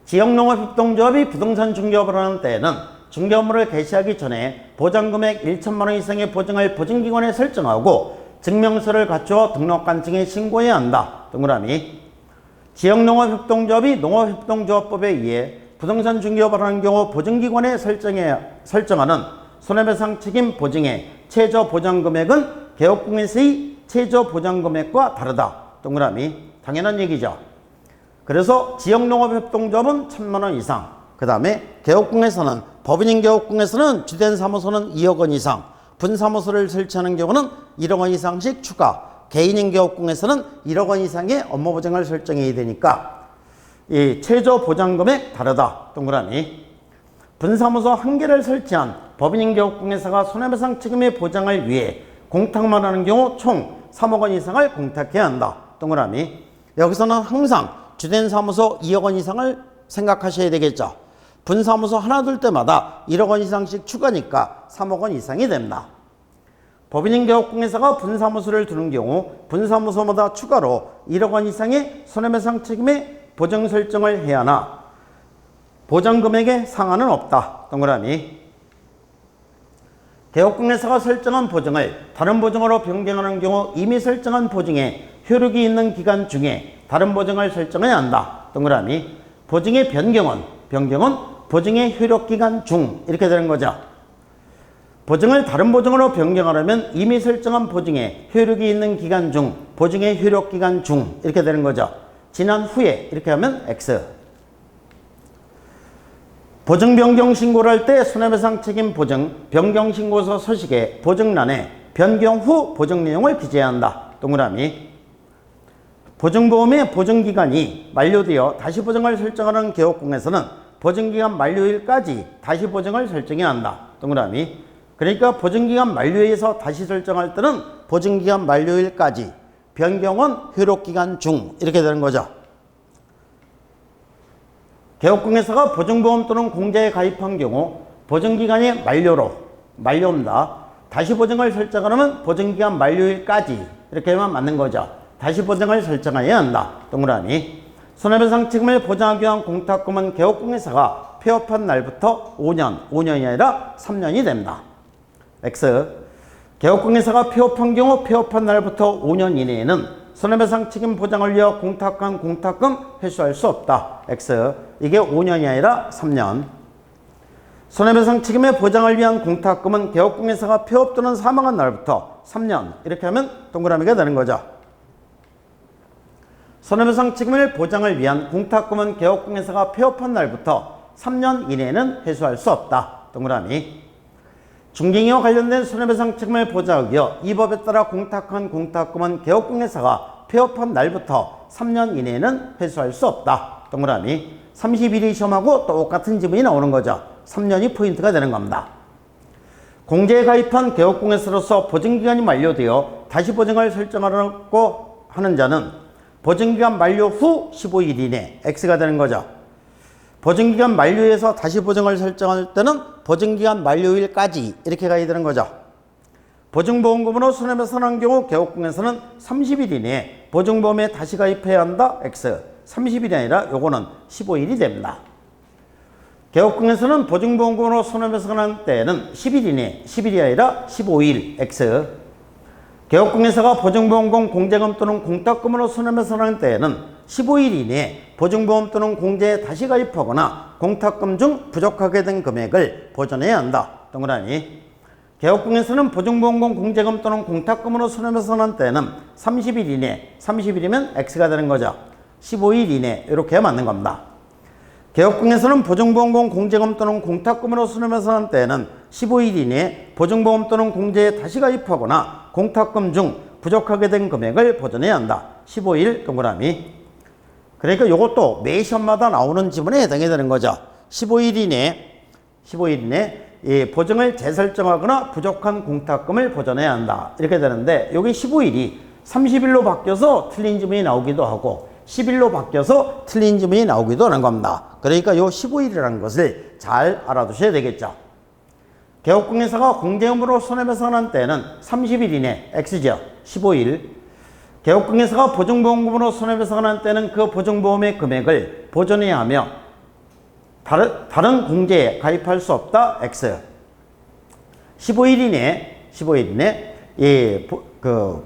지역농업협동조합이 부동산 중개업을 하는 때에는 중개업무를 개시하기 전에 보장금액 1천만 원 이상의 보증을 보증기관에 설정하고 증명서를 갖추어 등록관청에 신고해야 한다. 동그라미. 지역농업협동조합이 농업협동조합법에 의해 부동산 중개업을 하는 경우 보증기관에 설정하는 손해배상 책임 보증의 최저 보장금액은 개업공인세의 최저 보장금액과 다르다. 동그라미. 당연한 얘기죠. 그래서 지역농업협동조합은 1천만 원 이상, 그 다음에 개업공에서는 법인인 개업공에서는 주된 사무소는 2억 원 이상, 분사무소를 설치하는 경우는 1억 원 이상씩 추가, 개인인 개업공에서는 1억 원 이상의 업무보증을 설정해야 되니까 이 최저 보장금액 다르다. 동그라미. 분사무소 한 개를 설치한 법인인 개업공회사가 손해배상 책임의 보장을 위해 공탁만 하는 경우 총 3억 원 이상을 공탁해야 한다. 동그라미. 여기서는 항상 주된 사무소 2억 원 이상을 생각하셔야 되겠죠. 분사무소 하나 둘 때마다 1억 원 이상씩 추가니까 3억 원 이상이 됩니다. 법인인 개업공회사가 분사무소를 두는 경우 분사무소마다 추가로 1억 원 이상의 손해배상 책임의 보증 설정을 해야 하나 보장금액의 상한은 없다. 동그라미. 개업공회사가 설정한 보증을 다른 보증으로 변경하는 경우 이미 설정한 보증에 효력이 있는 기간 중에 다른 보증을 설정해야 한다. 동그라미. 보증의 변경은 보증의 효력기간 중 이렇게 되는 거죠. 보증을 다른 보증으로 변경하려면 이미 설정한 보증에 효력이 있는 기간 중 보증의 효력기간 중 이렇게 되는 거죠. 지난 후에 이렇게 하면 X. 보증 변경 신고를 할 때 손해배상 책임 보증 변경 신고서 서식에 보증란에 변경 후 보증 내용을 기재해야 한다. 동그라미. 보증보험의 보증기간이 만료되어 다시 보증을 설정하는 개업공에서는 보증기간 만료일까지 다시 보증을 설정해야 한다. 동그라미. 그러니까 보증기간 만료에서 다시 설정할 때는 보증기간 만료일까지 변경은 효력기간 중 이렇게 되는 거죠. 개업공회사가 보증보험 또는 공제에 가입한 경우 보증기간이 만료입니다. 다시 보증을 설정하려면 보증기간 만료일까지 이렇게 하면 맞는 거죠. 다시 보증을 설정해야 한다. 동그라미. 손해배상 책임을 보장하기 위한 공탁금은 개업공회사가 폐업한 날부터 5년이 아니라 3년이 됩니다. X. 개업공회사가 폐업한 경우 폐업한 날부터 5년 이내에는 손해배상 책임 보장을 위해 공탁한 공탁금 회수할 수 없다. X. 이게 5년이 아니라 3년. 손해배상 책임의 보장을 위한 공탁금은 개업공회사가 폐업 또는 사망한 날부터 3년 이렇게 하면 동그라미가 되는 거죠. 손해배상 책임을 보장을 위한 공탁금은 개업공회사가 폐업한 날부터 3년 이내에는 회수할 수 없다. 동그라미. 중개인과 관련된 손해배상 책임을 보장하기 위해 이 법에 따라 공탁한 공탁금은 개업공회사가 폐업한 날부터 3년 이내에는 회수할 수 없다. 동그라미. 31위 시험하고 똑같은 지문이 나오는 거죠. 3년이 포인트가 되는 겁니다. 공제에 가입한 개업공회사로서 보증기간이 만료되어 다시 보증을 설정하려고 하는 자는 보증기간 만료 후 15일 이내 X가 되는 거죠. 보증기간 만료에서 다시 보증을 설정할 때는 보증기간 만료일까지 이렇게 가야 되는 거죠. 보증보험금으로 손해배상한 경우 개업공에서는 30일 이내에 보증보험에 다시 가입해야 한다. X. 30일이 아니라 요거는 15일이 됩니다. 개업공에서는 보증보험금으로 손해배상한 때에는 10일 이내 10일이 아니라 15일 X. 개업공회사가 보증보험금 공제금 또는 공탁금으로 손해배상한 때에는 15일 이내에 보증보험 또는 공제에 다시 가입하거나 공탁금 중 부족하게 된 금액을 보전해야 한다. 동그라미. 개업공회사는 보증보험금 공제금 또는 공탁금으로 손해배상한 때에는 30일 이내 30일이면 X가 되는 거죠. 15일 이내 이렇게 맞는 겁니다. 개업공에서는 보증보험금 공제금 또는 공탁금으로 손해배상한 때에는 15일 이내에 보증보험 또는 공제에 다시 가입하거나 공탁금 중 부족하게 된 금액을 보전해야 한다. 15일 동그라미. 그러니까 이것도 매 시험마다 나오는 지문에 해당이 되는 거죠. 15일 이내 이 보증을 재설정하거나 부족한 공탁금을 보전해야 한다. 이렇게 되는데 여기 15일이 30일로 바뀌어서 틀린 지문이 나오기도 하고 10일로 바뀌어서 틀린 지문이 나오기도 하는 겁니다. 그러니까 요 15일이라는 것을 잘 알아두셔야 되겠죠. 개업공인사가 공제 의무로 손해배상을 한 때는 30일 이내 X죠. 15일. 개업공인사가 보증보험금으로 손해배상을 한 때는 그 보증보험의 금액을 보전해야 하며 다른 공제에 가입할 수 없다. X. 15일 이내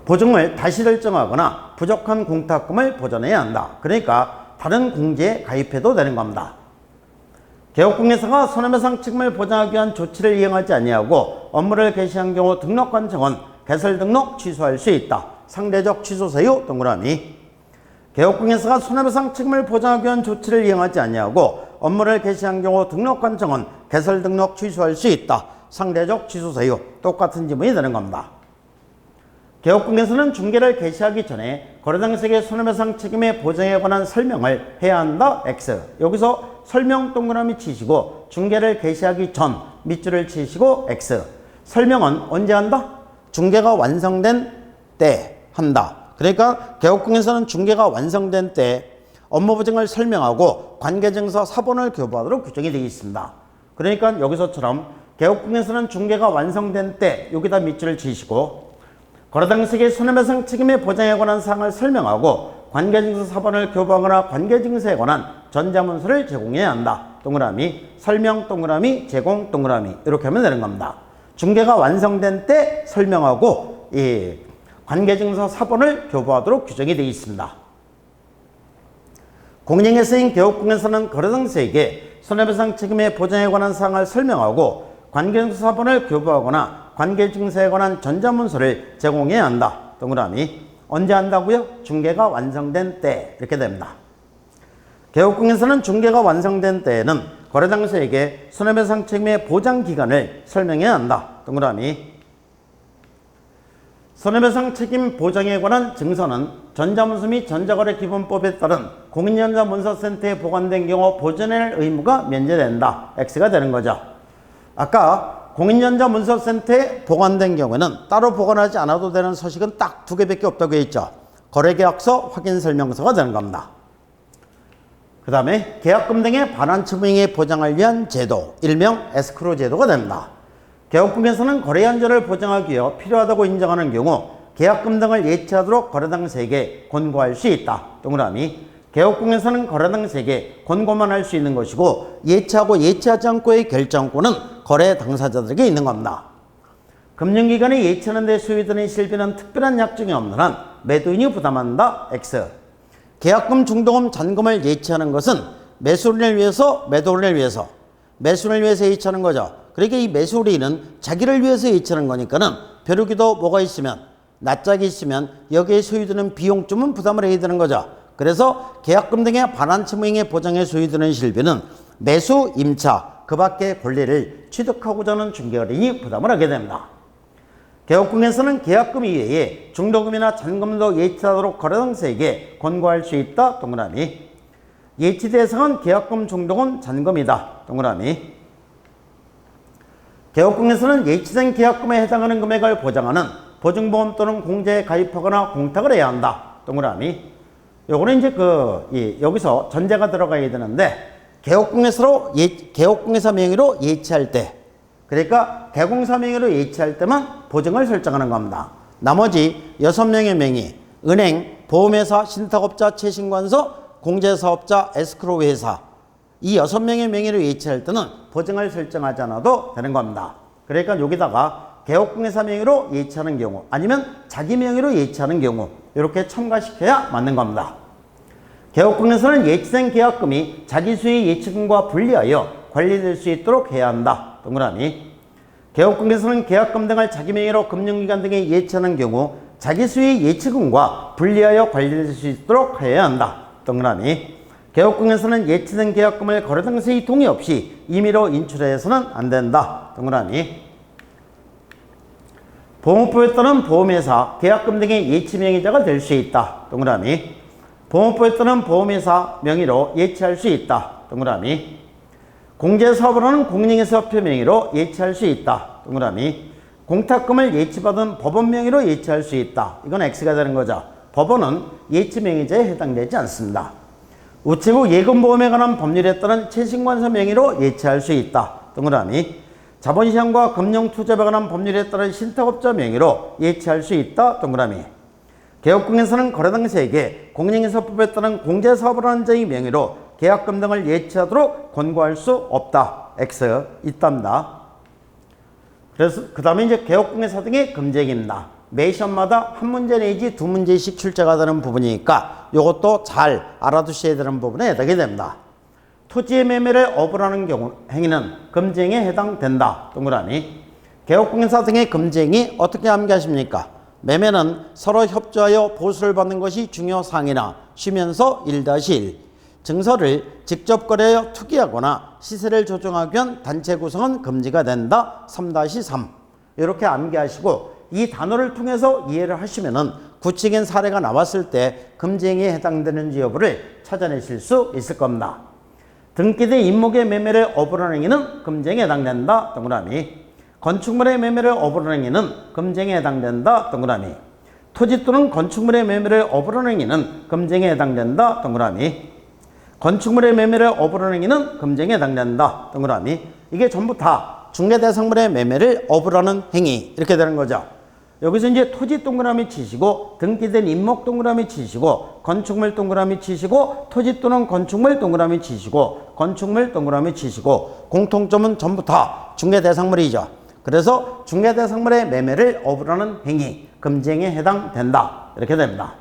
보증을 다시 설정하거나 부족한 공탁금을 보전해야 한다. 그러니까 다른 공제에 가입해도 되는 겁니다. 개업공인사가 손해배상 책임을 보장하기 위한 조치를 이행하지 아니하고 업무를 개시한 경우 등록한 정원 개설 등록 취소할 수 있다. 상대적 취소 사유 동그라미. 개업공인사가 손해배상 책임을 보장하기 위한 조치를 이행하지 아니하고 업무를 개시한 경우 등록한 정원 개설 등록 취소할 수 있다. 상대적 취소 사유 똑같은 지문이 되는 겁니다. 개업공인사는 중개를 개시하기 전에 거래당사에게 손해배상 책임의 보장에 관한 설명을 해야 한다. X. 여기서 설명 동그라미 치시고 중개를 개시하기 전 밑줄을 치시고 X. 설명은 언제 한다? 중개가 완성된 때 한다. 그러니까 개업공인사는 중개가 완성된 때 업무보증을 설명하고 관계증서 사본을 교부하도록 규정이 되어 있습니다. 그러니까 여기서처럼 개업공인사는 중개가 완성된 때 여기다 밑줄을 치시고 거래당사에게 손해배상 책임의 보장에 관한 사항을 설명하고 관계증서 사본을 교부하거나 관계증서에 관한 전자문서를 제공해야 한다. 동그라미 설명 동그라미 제공 동그라미 이렇게 하면 되는 겁니다. 중개가 완성된 때 설명하고 이 관계증서 사본을 교부하도록 규정이 되어 있습니다. 공인중개 쓰인 개업공인사는 거래당사에게 손해배상 책임의 보장에 관한 사항을 설명하고 관계증서 사본을 교부하거나 관계증서에 관한 전자문서를 제공해야 한다. 동그라미 언제 한다고요? 중개가 완성된 때 이렇게 됩니다. 개업공인사는 중개가 완성된 때에는 거래당사에게 손해배상 책임의 보장 기간을 설명해야 한다. 동그라미 손해배상 책임 보장에 관한 증서는 전자문서 및 전자거래기본법에 따른 공인전자문서센터에 보관된 경우 보존할 의무가 면제된다. X가 되는 거죠. 아까 공인전자문서센터에 보관된 경우에는 따로 보관하지 않아도 되는 서식은 딱 2개밖에 없다고 했죠. 거래계약서, 확인설명서가 되는 겁니다. 그 다음에 계약금 등의 반환처분행위 보장을 위한 제도, 일명 에스크로 제도가 됩니다. 개업공인사는 거래 현저를 보장하기 위해 필요하다고 인정하는 경우 계약금 등을 예치하도록 거래당사에게 권고할 수 있다. 동그라미 개업공인사는 거래당사에게 권고만 할 수 있는 것이고 예치하고 예치하지 않고의 결정권은 거래 당사자들에게 있는 겁니다. 금융기관이 예치하는 데 소요되는 실비는 특별한 약정이 없는 한 매도인이 부담한다. X. 계약금, 중도금, 잔금을 예치하는 것은 매수인을 위해서, 매도인을 위해서, 매수인을 위해서 예치하는 거죠. 그러니까 이 매수인은 자기를 위해서 예치하는 거니까는 벼룩이도 뭐가 있으면, 낯짝이 있으면 여기에 소요되는 비용쯤은 부담을 해야 되는 거죠. 그래서 계약금 등의 반환처분행위 보장에 소요되는 실비는 매수, 임차, 그 밖의 권리를 취득하고자 하는 중개거래인이 부담을 하게 됩니다. 개업공인사는 계약금 이외에 중도금이나 잔금도 예치하도록 거래당사에게 권고할 수 있다. 동그라미 예치 대상은 계약금, 중도금, 잔금이다. 동그라미 개업공인사는 예치된 계약금에 해당하는 금액을 보장하는 보증보험 또는 공제에 가입하거나 공탁을 해야 한다. 동그라미 요거는 이제 여기서 전제가 들어가야 되는데 개업공인사 명의로 예치할 때, 그러니까 개공사 명의로 예치할 때만 보증을 설정하는 겁니다. 나머지 6명의 명의, 은행, 보험회사, 신탁업자, 채신관서, 공제사업자, 에스크로우 회사 이 6명의 명의로 예치할 때는 보증을 설정하지 않아도 되는 겁니다. 그러니까 여기다가 개업공인사 명의로 예치하는 경우 아니면 자기 명의로 예치하는 경우 이렇게 첨가시켜야 맞는 겁니다. 개업공인사는 예치된 계약금이 자기 수의 예치금과 분리하여 관리될 수 있도록 해야 한다. 동그라미 개업공인사는 계약금 등을 자기 명의로 금융기관 등에 예치하는 경우 자기 수의 예치금과 분리하여 관리될 수 있도록 해야 한다. 동그라미 개업공인사는 예치된 계약금을 거래당사의 동의 없이 임의로 인출해서는 안 된다. 동그라미 보험법에 따른 보험회사, 계약금 등의 예치 명의자가 될 수 있다. 동그라미 보험법에 따른 보험회사 명의로 예치할 수 있다. 동그라미 공제사업을 하는 공인인계사업표 명의로 예치할 수 있다. 동그라미. 공탁금을 예치받은 법원 명의로 예치할 수 있다. 이건 X가 되는 거죠. 법원은 예치 명의자에 해당되지 않습니다. 우체국 예금보험에 관한 법률에 따른 채식관서 명의로 예치할 수 있다. 동그라미. 자본시장과 금융투자에 관한 법률에 따른 신탁업자 명의로 예치할 수 있다. 동그라미. 개업공에서는 거래당사에게 공인인계사업법에 따른 공제사업을 하는 자의 명의로 계약금 등을 예치하도록 권고할 수 없다. X 있답니다. 그래서 그 다음에 이제 개업공예사 등의 금지행위입니다. 매 시험마다 한 문제 내지 두 문제씩 출제가 되는 부분이니까 이것도 잘 알아두셔야 되는 부분에 해당이 됩니다. 토지의 매매를 어불하는 경우 행위는 금지행위에 해당된다. 동그라미. 개업공예사 등의 금지행위 어떻게 암기하십니까? 매매는 서로 협조하여 보수를 받는 것이 중요사항이나 쉬면서 1-1. 증서를 직접 거래하여 투기하거나 시세를 조정하기 위한 단체 구성은 금지가 된다. 3-3. 이렇게 암기하시고 이 단어를 통해서 이해를 하시면은 구체적인 사례가 나왔을 때 금지행위에 해당되는지 여부를 찾아내실 수 있을 겁니다. 등기된 임목의 매매를 어불하는 행위는 금지행위에 해당된다. 동그라미. 건축물의 매매를 어불하는 행위는 금지행위에 해당된다. 동그라미. 토지 또는 건축물의 매매를 어불하는 행위는 금지행위에 해당된다. 동그라미. 건축물의 매매를 어불하는 행위는 금지행위에 해당된다. 동그라미. 이게 전부 다 중개대상물의 매매를 어불하는 행위 이렇게 되는 거죠. 여기서 이제 토지 동그라미 치시고 등기된 임목 동그라미 치시고 건축물 동그라미 치시고 토지 또는 건축물 동그라미 치시고 건축물 동그라미 치시고 공통점은 전부 다 중개대상물이죠. 그래서 중개대상물의 매매를 어불하는 행위, 금지행위에 해당된다. 이렇게 됩니다.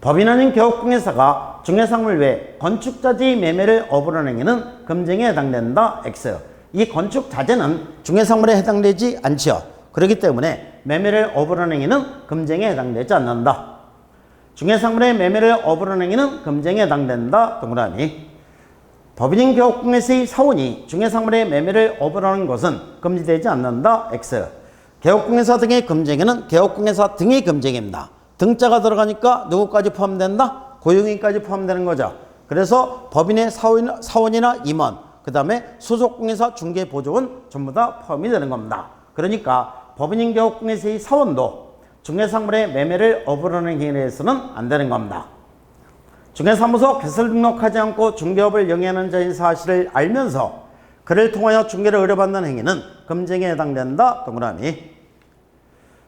법인 아닌 개업공예사가 중개상물 외 건축자재의 매매를 어불하는 행위는 금지행위에 해당된다. X. 이 건축자재는 중개상물에 해당되지 않지요. 그렇기 때문에 매매를 어불하는 행위는 금지행위에 해당되지 않는다. 중개상물의 매매를 어불하는 행위는 금지행위에 해당된다. 동그라미. 법인인 개업공예사의 사원이 중개상물의 매매를 어불하는 것은 금지되지 않는다. X. 개업공예사 등의 금지행위는 개업공예사 등의 금지행위입니다. 등자가 들어가니까 누구까지 포함된다? 고용인까지 포함되는 거죠. 그래서 법인의 사원이나 임원, 그 다음에 소속공예사 중개보조원 전부 다 포함이 되는 겁니다. 그러니까 법인인 개업공예사의 사원도 중개상물의 매매를 어불하는 행위에 대해서는 안 되는 겁니다. 중개사무소 개설 등록하지 않고 중개업을 영위하는 자인 사실을 알면서 그를 통하여 중개를 의뢰받는 행위는 금지행위에 해당된다. 동그라미.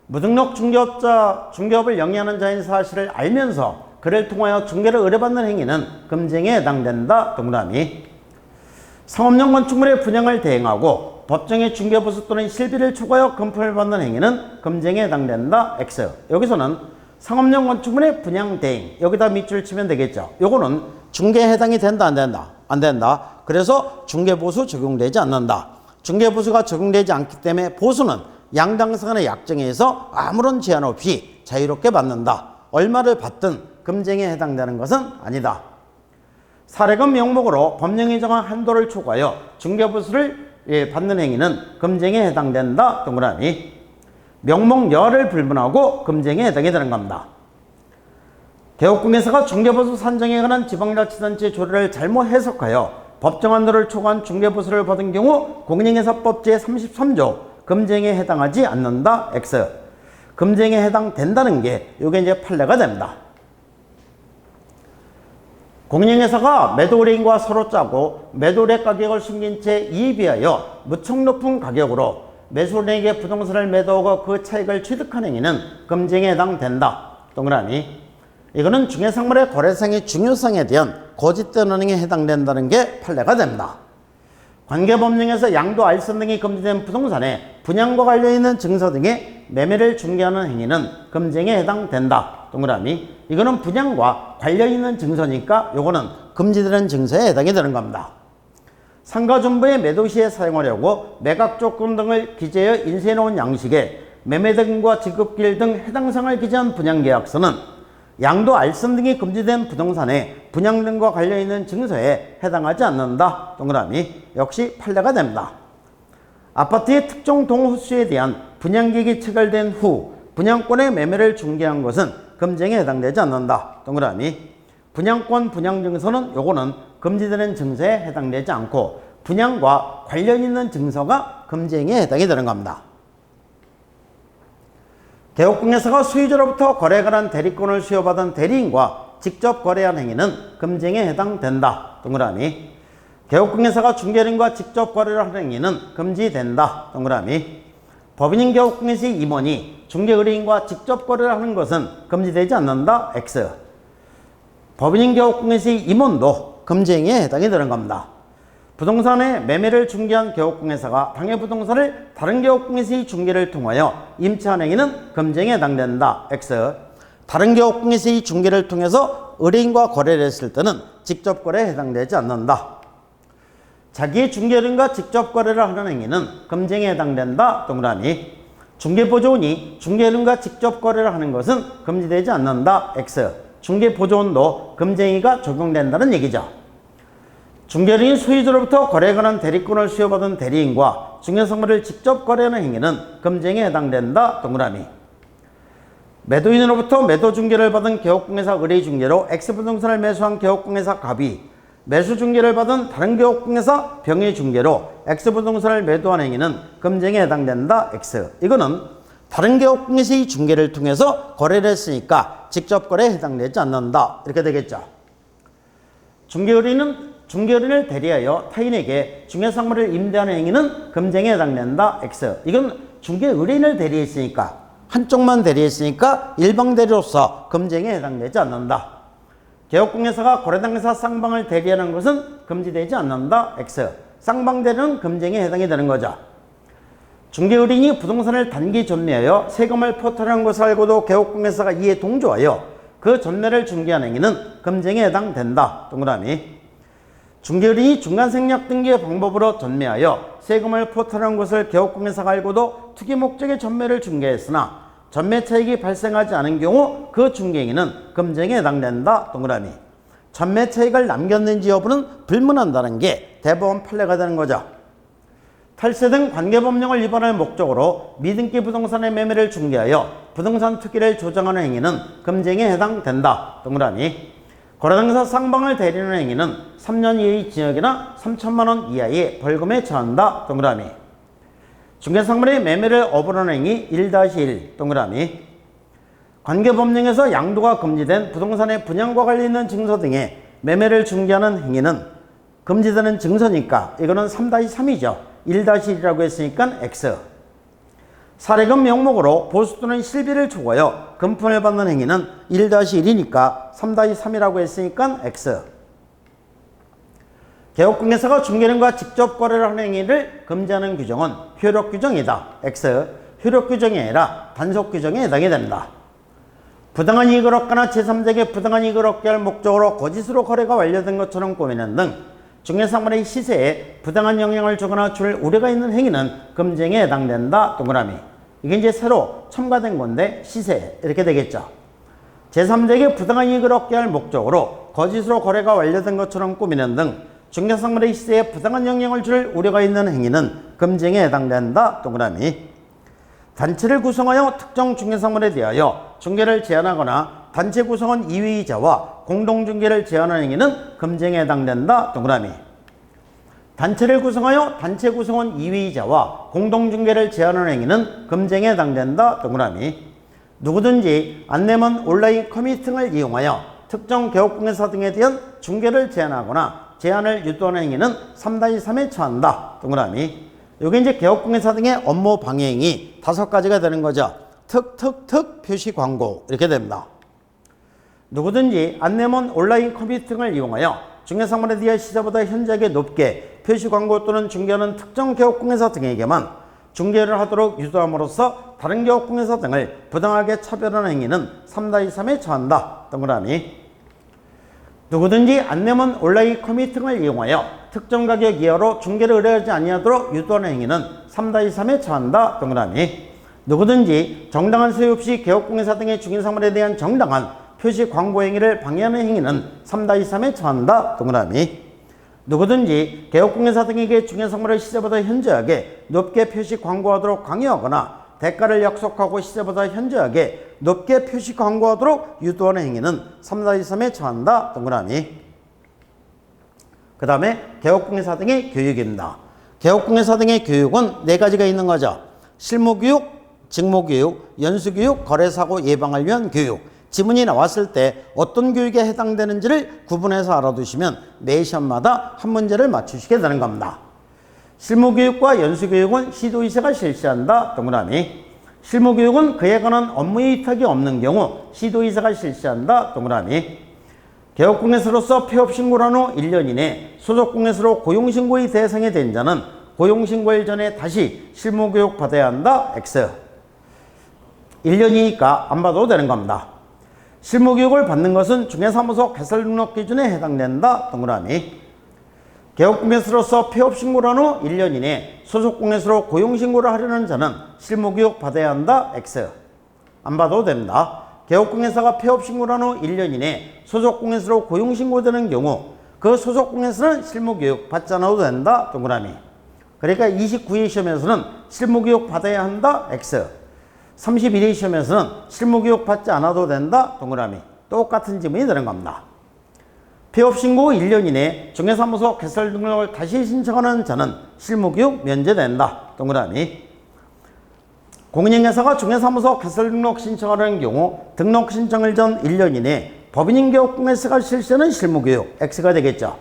무등록 중개업자 중개업을 영위하는 자인 사실을 알면서 그를 통하여 중개를 의뢰받는 행위는 금지행위에 해당된다. 동그라미. 상업용 건축물의 분양을 대행하고 법정의 중개보수 또는 실비를 초과하여 금품을 받는 행위는 금지행위에 해당된다. X. 여기서는 상업용 건축물의 분양 대행 여기다 밑줄 치면 되겠죠. 요거는 중개에 해당이 된다 안 된다? 안 된다. 그래서 중개보수 적용되지 않는다. 중개보수가 적용되지 않기 때문에 보수는 양당사 간의 약정에 의해서 아무런 제한 없이 자유롭게 받는다. 얼마를 받든 금지행위에 해당되는 것은 아니다. 사례금 명목으로 법령이 정한 한도를 초과하여 중개보수를 받는 행위는 금지행위에 해당된다. 동그라미. 명목 여하를 불문하고 금지행위에 해당이 되는 겁니다. 개업공예사가 중개보수 산정에 관한 지방자치단체 조례를 잘못 해석하여 법정 한도를 초과한 중개보수를 받은 경우 공인인계사법 제33조 금지행위에 해당하지 않는다. X. 금지행위에 해당된다는 게 이게 이제 판례가 됩니다. 공인인계사가 매도의뢰인과 서로 짜고 매도의뢰 가격을 숨긴 채 이에 비하여 무척 높은 가격으로 매수인에게 부동산을 매도하고 그 차익을 취득한 행위는 금지행위에 해당된다. 동그라미. 이거는 중개상물의 거래상의 중요성에 대한 거짓된 언행에 해당된다는 게 판례가 됩니다. 관계법령에서 양도 알선 등이 금지된 부동산에 분양과 관련있는 증서 등의 매매를 중개하는 행위는 금지행위에 해당된다. 동그라미. 이거는 분양과 관련있는 증서니까 요거는 금지되는 증서에 해당이 되는 겁니다. 상가정보의 매도 시에 사용하려고 매각 조건 등을 기재하여 인쇄해 놓은 양식에 매매대금과 지급기일 등 해당 사항을 기재한 분양계약서는 양도 알선 등이 금지된 부동산의 분양 등과 관련 있는 증서에 해당하지 않는다. 동그라미. 역시 판례가 됩니다. 아파트의 특정 동호수에 대한 분양계획이 체결된 후 분양권의 매매를 중개한 것은 금지행위에 해당되지 않는다. 동그라미. 분양권 분양증서는 요거는 금지되는 증서에 해당되지 않고 분양과 관련 있는 증서가 금지행위에 해당이 되는 겁니다. 개업공개사가 수의자로부터 거래에 관한 대리권을 수여받은 대리인과 직접 거래한 행위는 금지행위에 해당된다. 동그라미. 개업공개사가 중개인과 직접 거래를 하는 행위는 금지된다. 동그라미. 법인인 개업공개사의 임원이 중개의뢰인과 직접 거래를 하는 것은 금지되지 않는다. X. 법인인 개업공개사의 임원도 금지행위에 해당이 되는 겁니다. 부동산의 매매를 중개한 개업공개사가 당해 부동산을 다른 개업공개사의 중개를 통하여 임차한 행위는 금지행위에 해당된다. X. 다른 개업공개사의 중개를 통해서 의뢰인과 거래를 했을 때는 직접 거래에 해당되지 않는다. 자기의 중개인과 직접 거래를 하는 행위는 금지행위에 해당된다. 동그라미. 중개보조원이 중개인과 직접 거래를 하는 것은 금지되지 않는다. X. 중개보조원도 금지행위가 적용된다는 얘기죠. 중개인이 수의자로부터 거래에 관한 대리권을 수여받은 대리인과 중개선물을 직접 거래하는 행위는 금지행위에 해당된다. 동그라미. 매도인으로부터 매도 중개를 받은 개업공개사 의뢰중개로 X부동산을 매수한 개업공개사 갑이 매수 중개를 받은 다른 개업공개사 병의중개로 X부동산을 매도한 행위는 금지행위에 해당된다. X. 이거는 다른 개업공개사의 중개를 통해서 거래를 했으니까 직접 거래에 해당되지 않는다. 이렇게 되겠죠. 중개의뢰인을 대리하여 타인에게 중개상물을 임대하는 행위는 금지행위에 해당된다. X. 이건 중개의뢰인을 대리했으니까 한쪽만 대리했으니까 일방 대리로서 금지행위에 해당되지 않는다. 개업공개사가 거래당사 쌍방을 대리하는 것은 금지되지 않는다. X. 쌍방 대리는 금지행위에 해당이 되는 거죠. 중개의뢰인이 부동산을 단기 전매하여 세금을 포탈하는 것을 알고도 개업공개사가 이에 동조하여 그 전매를 중개한 행위는 금지행위에 해당된다. 동그라미. 중개의뢰인이 중간생략 등기의 방법으로 전매하여 세금을 포탈하는 것을 개업공개사가 알고도 투기 목적의 전매를 중개했으나 전매 차익이 발생하지 않은 경우 그 중개행위는 금지행위에 해당된다. 동그라미. 전매 차익을 남겼는지 여부는 불문한다는 게 대법원 판례가 되는 거죠. 탈세 등 관계법령을 위반할 목적으로 미등기 부동산의 매매를 중개하여 부동산 투기를 조장하는 행위는 금지행위에 해당된다. 동그라미. 거래당사 쌍방을 대리하는 행위는 3년 이하의 징역이나 3천만 원 이하의 벌금에 처한다. 동그라미. 중개상물의 매매를 어불하는 행위 1-1 동그라미. 관계법령에서 양도가 금지된 부동산의 분양과 관련 있는 증서 등의 매매를 중개하는 행위는 금지되는 증서니까 이거는 3-3이죠. 1-1이라고 했으니까 X. 사례금 명목으로 보수 또는 실비를 초과하여 금품을 받는 행위는 1-1이니까 3-3이라고 했으니까 X. 개업공개사가 중개인과 직접 거래를 하는 행위를 금지하는 규정은 효력 규정이다. X. 효력 규정이 아니라 단속 규정에 해당이 된다. 부당한 이익을 얻거나 제3자에게 부당한 이익을 얻게 할 목적으로 거짓으로 거래가 완료된 것처럼 꾸미는 등 중개상물의 시세에 부당한 영향을 주거나 줄 우려가 있는 행위는 금지행위에 해당된다. 동그라미. 이게 이제 새로 첨가된 건데 시세 이렇게 되겠죠. 제3자에게 부당한 이익을 얻게 할 목적으로 거짓으로 거래가 완료된 것처럼 꾸미는 등 중개상물의 시세에 부당한 영향을 줄 우려가 있는 행위는 금지행위에 해당된다. 동그라미. 단체를 구성하여 특정 중개상물에 대하여 중개를 제한하거나 단체 구성원 이외의자와 공동중개를 제한하는 행위는 금지행위에 해당된다. 동그라미. 단체를 구성하여 단체 구성원 이외의자와 공동중개를 제한하는 행위는 금지행위에 해당된다. 동그라미. 누구든지 안내문 온라인 커뮤니티 등을 이용하여 특정 개업공개사 등에 대한 중개를 제한하거나 제한을 유도하는 행위는 3-3에 처한다. 동그라미. 여기 이제 개업공개사 등의 업무 방해 행위 5가지가 되는 거죠. 특 표시 광고 이렇게 됩니다. 누구든지 안내문 온라인 커뮤니티 등을 이용하여 중개상물에 대한 시세보다 현저하게 높게 표시 광고 또는 중개하는 특정 개업공개사 등에게만 중개를 하도록 유도함으로써 다른 개업공개사 등을 부당하게 차별하는 행위는 3-3에 처한다. 동그라미. 누구든지 안내문 온라인 커뮤니티 등을 이용하여 특정 가격 이하로 중개를 의뢰하지 아니하도록 유도하는 행위는 3-3에 처한다. 동그라미. 누구든지 정당한 소유 없이 개업공개사 등의 중개상물에 대한 정당한 표시 광고 행위를 방해하는 행위는 3-3에 처한다. 동그라미. 누구든지 개업공개사 등에게 중개상물을 시세보다 현저하게 높게 표시 광고하도록 강요하거나 대가를 약속하고 시세보다 현저하게 높게 표시 광고하도록 유도하는 행위는 3-3에 처한다. 동그라미. 그 다음에 개업공개사 등의 교육입니다. 개업공개사 등의 교육은 네 가지가 있는 거죠. 실무교육, 직무교육, 연수교육, 거래사고 예방을 위한 교육. 지문이 나왔을 때 어떤 교육에 해당되는지를 구분해서 알아두시면 매 시험마다 한 문제를 맞추시게 되는 겁니다. 실무교육과 연수교육은 시도의사가 실시한다. 동그라미. 실무교육은 그에 관한 업무 위탁이 없는 경우 시도의사가 실시한다. 동그라미. 개업공개사로서 폐업신고한 후 1년 이내 소속공개사로 고용신고의 대상이 된 자는 고용신고일 전에 다시 실무교육 받아야 한다. X. 1년이니까 안 받아도 되는 겁니다. 실무교육을 받는 것은 중개사무소 개설등록 기준에 해당된다. 동그라미. 개업공개사로서 폐업신고한 후 1년 이내 소속공개사로 고용신고를 하려는 자는 실무교육 받아야 한다. X. 안 받아도 됩니다. 개업공개사가 폐업신고한 후 1년 이내 소속공개사로 고용신고되는 경우 그 소속공개사는 실무교육 받지 않아도 된다. 동그라미. 그러니까 29회 시험에서는 실무교육 받아야 한다. X. 31회 시험에서는 실무교육 받지 않아도 된다. 동그라미. 똑같은 지문이 되는 겁니다. 폐업신고 1년 이내 중개사무소 개설 등록을 다시 신청하는 자는 실무교육 면제된다. 동그라미. 공인인계사가 중개사무소 개설 등록 신청하는 경우 등록 신청일 전 1년 이내 법인인 개업공개사가 실시하는 실무교육 X가 되겠죠.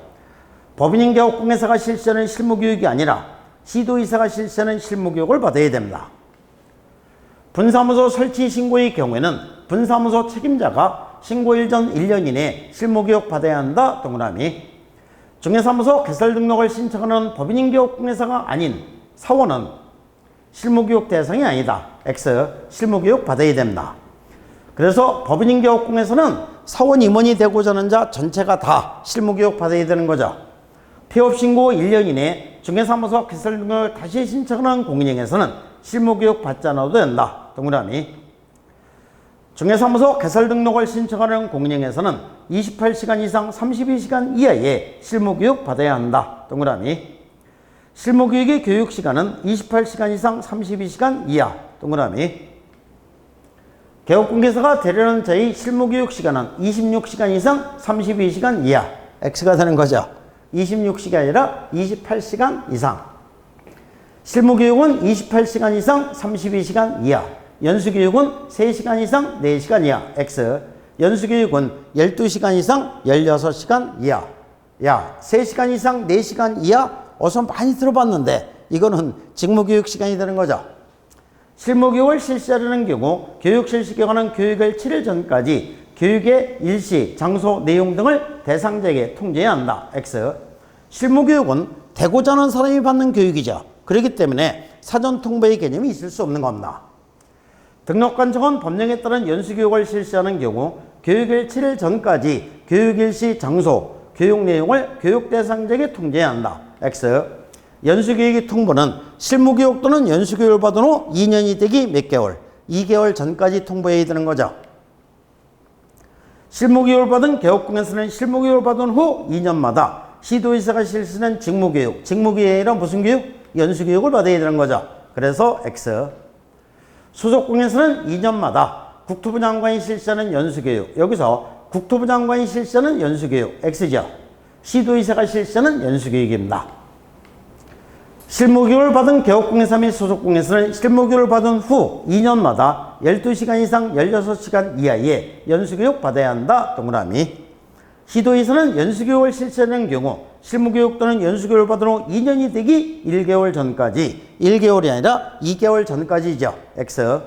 법인인 개업공개사가 실시하는 실무교육이 아니라 시도의사가 실시하는 실무교육을 받아야 됩니다. 분사무소 설치 신고의 경우에는 분사무소 책임자가 신고일 전 1년 이내 실무교육 받아야 한다. 동그라미. 중개사무소 개설 등록을 신청하는 법인인 개업공개사가 아닌 사원은 실무교육 대상이 아니다. X. 실무교육 받아야 됩니다. 그래서 법인인 개업공개사는 사원 임원이 되고자 하는 자 전체가 다 실무교육 받아야 되는 거죠. 폐업신고 1년 이내 중개사무소 개설 등록을 다시 신청하는 공인인에서는 실무교육 받지 않아도 된다. 동그라미. 중개사무소 개설 등록을 신청하는 공인인에서는 28시간 이상 32시간 이하의 실무교육 받아야 한다. 동그라미. 실무교육의 교육시간은 28시간 이상 32시간 이하. 동그라미. 개업공개사가 되려는 자의 실무교육 시간은 26시간 이상 32시간 이하. X가 되는 거죠. 26시간이 아니라 28시간 이상. 실무교육은 28시간 이상 32시간 이하. 연수교육은 3시간 이상 4시간 이하. X. 연수교육은 12시간 이상 16시간 이하. 야, 3시간 이상 4시간 이하? 어서 많이 들어봤는데 이거는 직무교육 시간이 되는 거죠. 실무교육을 실시하려는 경우 교육 실시 기간은 교육일 7일 전까지 교육의 일시, 장소, 내용 등을 대상자에게 통지해야 한다. X. 실무교육은 되고자 하는 사람이 받는 교육이죠. 그렇기 때문에 사전 통보의 개념이 있을 수 없는 겁니다. 등록관청은 법령에 따른 연수교육을 실시하는 경우 교육일 7일 전까지 교육일시, 장소, 교육 내용을 교육 대상자에게 통지해야 한다. X. 연수교육의 통보는 실무교육 또는 연수교육을 받은 후 2년이 되기 몇 개월, 2개월 전까지 통보해야 되는 거죠. 실무교육을 받은 개업공개사는 실무교육을 받은 후 2년마다 시도의사가 실시하는 직무교육, 직무교육이 아니라 무슨 교육? 연수교육을 받아야 되는 거죠. 그래서 X. 소속공개사는 2년마다 국토부 장관이 실시하는 연수교육, 여기서 국토부 장관이 실시하는 연수교육 X죠. 시도의사가 실시하는 연수교육입니다. 실무교육을 받은 개업공개사 및 소속공개사는 실무교육을 받은 후 2년마다 12시간 이상 16시간 이하의 연수교육 받아야 한다. 동그라미. 시도의사는 연수교육을 실시하는 경우 실무교육 또는 연수교육을 받은 후 2년이 되기 1개월 전까지, 1개월이 아니라 2개월 전까지죠. X.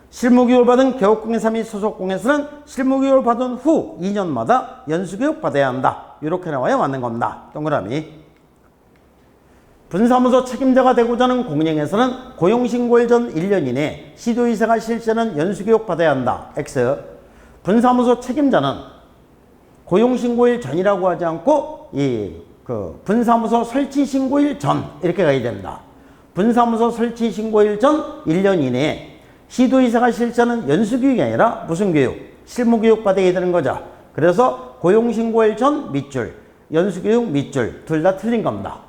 실무교육을 받은 개업공개사 및 소속공개사는 실무교육을 받은 후 2년마다 연수교육 받아야 한다. 이렇게 나와야 맞는 겁니다. 동그라미. 분사무소 책임자가 되고자 하는 공인인에서는 고용신고일 전 1년 이내 시도의사가 실시하는 연수교육 받아야 한다. X. 분사무소 책임자는 고용신고일 전이라고 하지 않고 분사무소 설치신고일 전 이렇게 가야 됩니다. 분사무소 설치신고일 전 1년 이내에 시도의사가 실시하는 연수교육이 아니라 무슨 교육? 실무교육 받아야 되는 거죠. 그래서 고용신고일 전 밑줄, 연수교육 밑줄 둘 다 틀린 겁니다.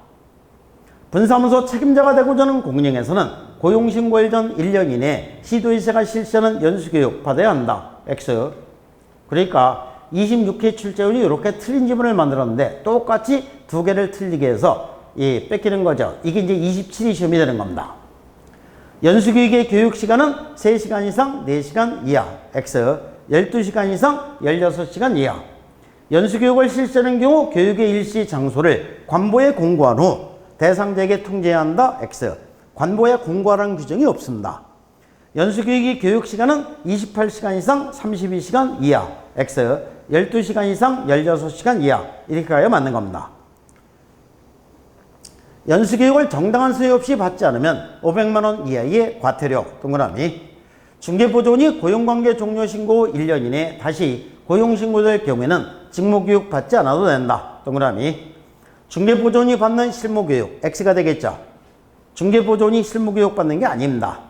분사무소 책임자가 되고자 하는 공인인에서는 고용신고일 전 1년 이내 시도의사가 실시하는 연수교육 받아야 한다. X. 그러니까 26회 출제원이 이렇게 틀린 지문을 만들었는데 똑같이 두 개를 틀리게 해서 뺏기는 거죠. 이게 이제 27이 시험이 되는 겁니다. 연수교육의 교육시간은 3시간 이상 4시간 이하 X, 12시간 이상 16시간 이하. 연수교육을 실시하는 경우 교육의 일시 장소를 관보에 공고한 후 대상자에게 통지해야 한다 X. 관보에 공고하라는 규정이 없습니다. 연수교육의 교육시간은 28시간 이상 32시간 이하 X, 12시간 이상 16시간 이하 이렇게 가야 맞는 겁니다. 연수교육을 정당한 수요 없이 받지 않으면 500만 원 이하의 과태료 동그라미. 중개보조원이 고용관계 종료 신고 1년 이내 다시 고용신고될 경우에는 직무교육 받지 않아도 된다 동그라미. 중개보조원이 받는 실무교육 X가 되겠죠. 중개보조원이 실무교육 받는 게 아닙니다.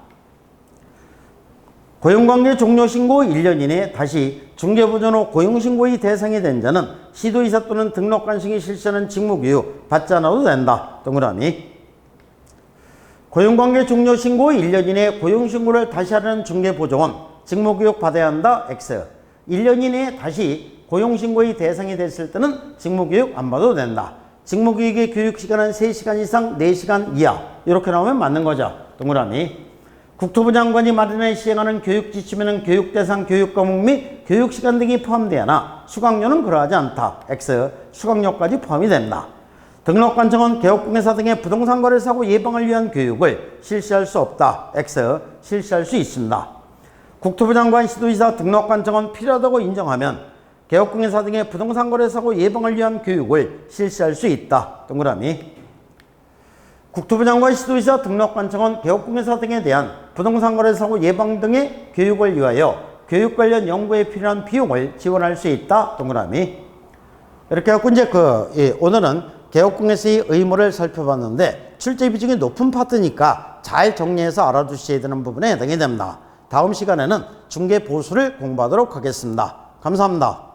고용관계 종료 신고 1년 이내에 다시 중개보조원 후 고용신고의 대상이 된 자는 시도이사 또는 등록관청이 실시하는 직무교육 받지 않아도 된다 동그라미. 고용관계 종료 신고 1년 이내에 고용신고를 다시 하려는 중개보조원 직무교육 받아야 한다 X. 1년 이내에 다시 고용신고의 대상이 됐을 때는 직무교육 안 받아도 된다. 직무교육의 교육시간은 3시간 이상 4시간 이하 이렇게 나오면 맞는 거죠 동그라미. 국토부 장관이 마련해 시행하는 교육지침에는 교육대상, 교육과목 및 교육시간 등이 포함되어 하나 수강료는 그러하지 않다 X. 수강료까지 포함이 된다. 등록관청은 개업공개사 등의 부동산 거래 사고 예방을 위한 교육을 실시할 수 없다 X. 실시할 수 있습니다. 국토부 장관, 시도지사, 등록관청은 필요하다고 인정하면 개업공개사 등의 부동산 거래 사고 예방을 위한 교육을 실시할 수 있다 동그라미. 국토부 장관, 시도지사, 등록관청은 개업공개사 등에 대한 부동산 거래 사고 예방 등의 교육을 위하여 교육 관련 연구에 필요한 비용을 지원할 수 있다 동그라미. 이렇게 해갖고 이제 오늘은 개업공개사의 의무를 살펴봤는데 출제 비중이 높은 파트니까 잘 정리해서 알아두셔야 되는 부분에 해당이 됩니다. 다음 시간에는 중개 보수를 공부하도록 하겠습니다. 감사합니다.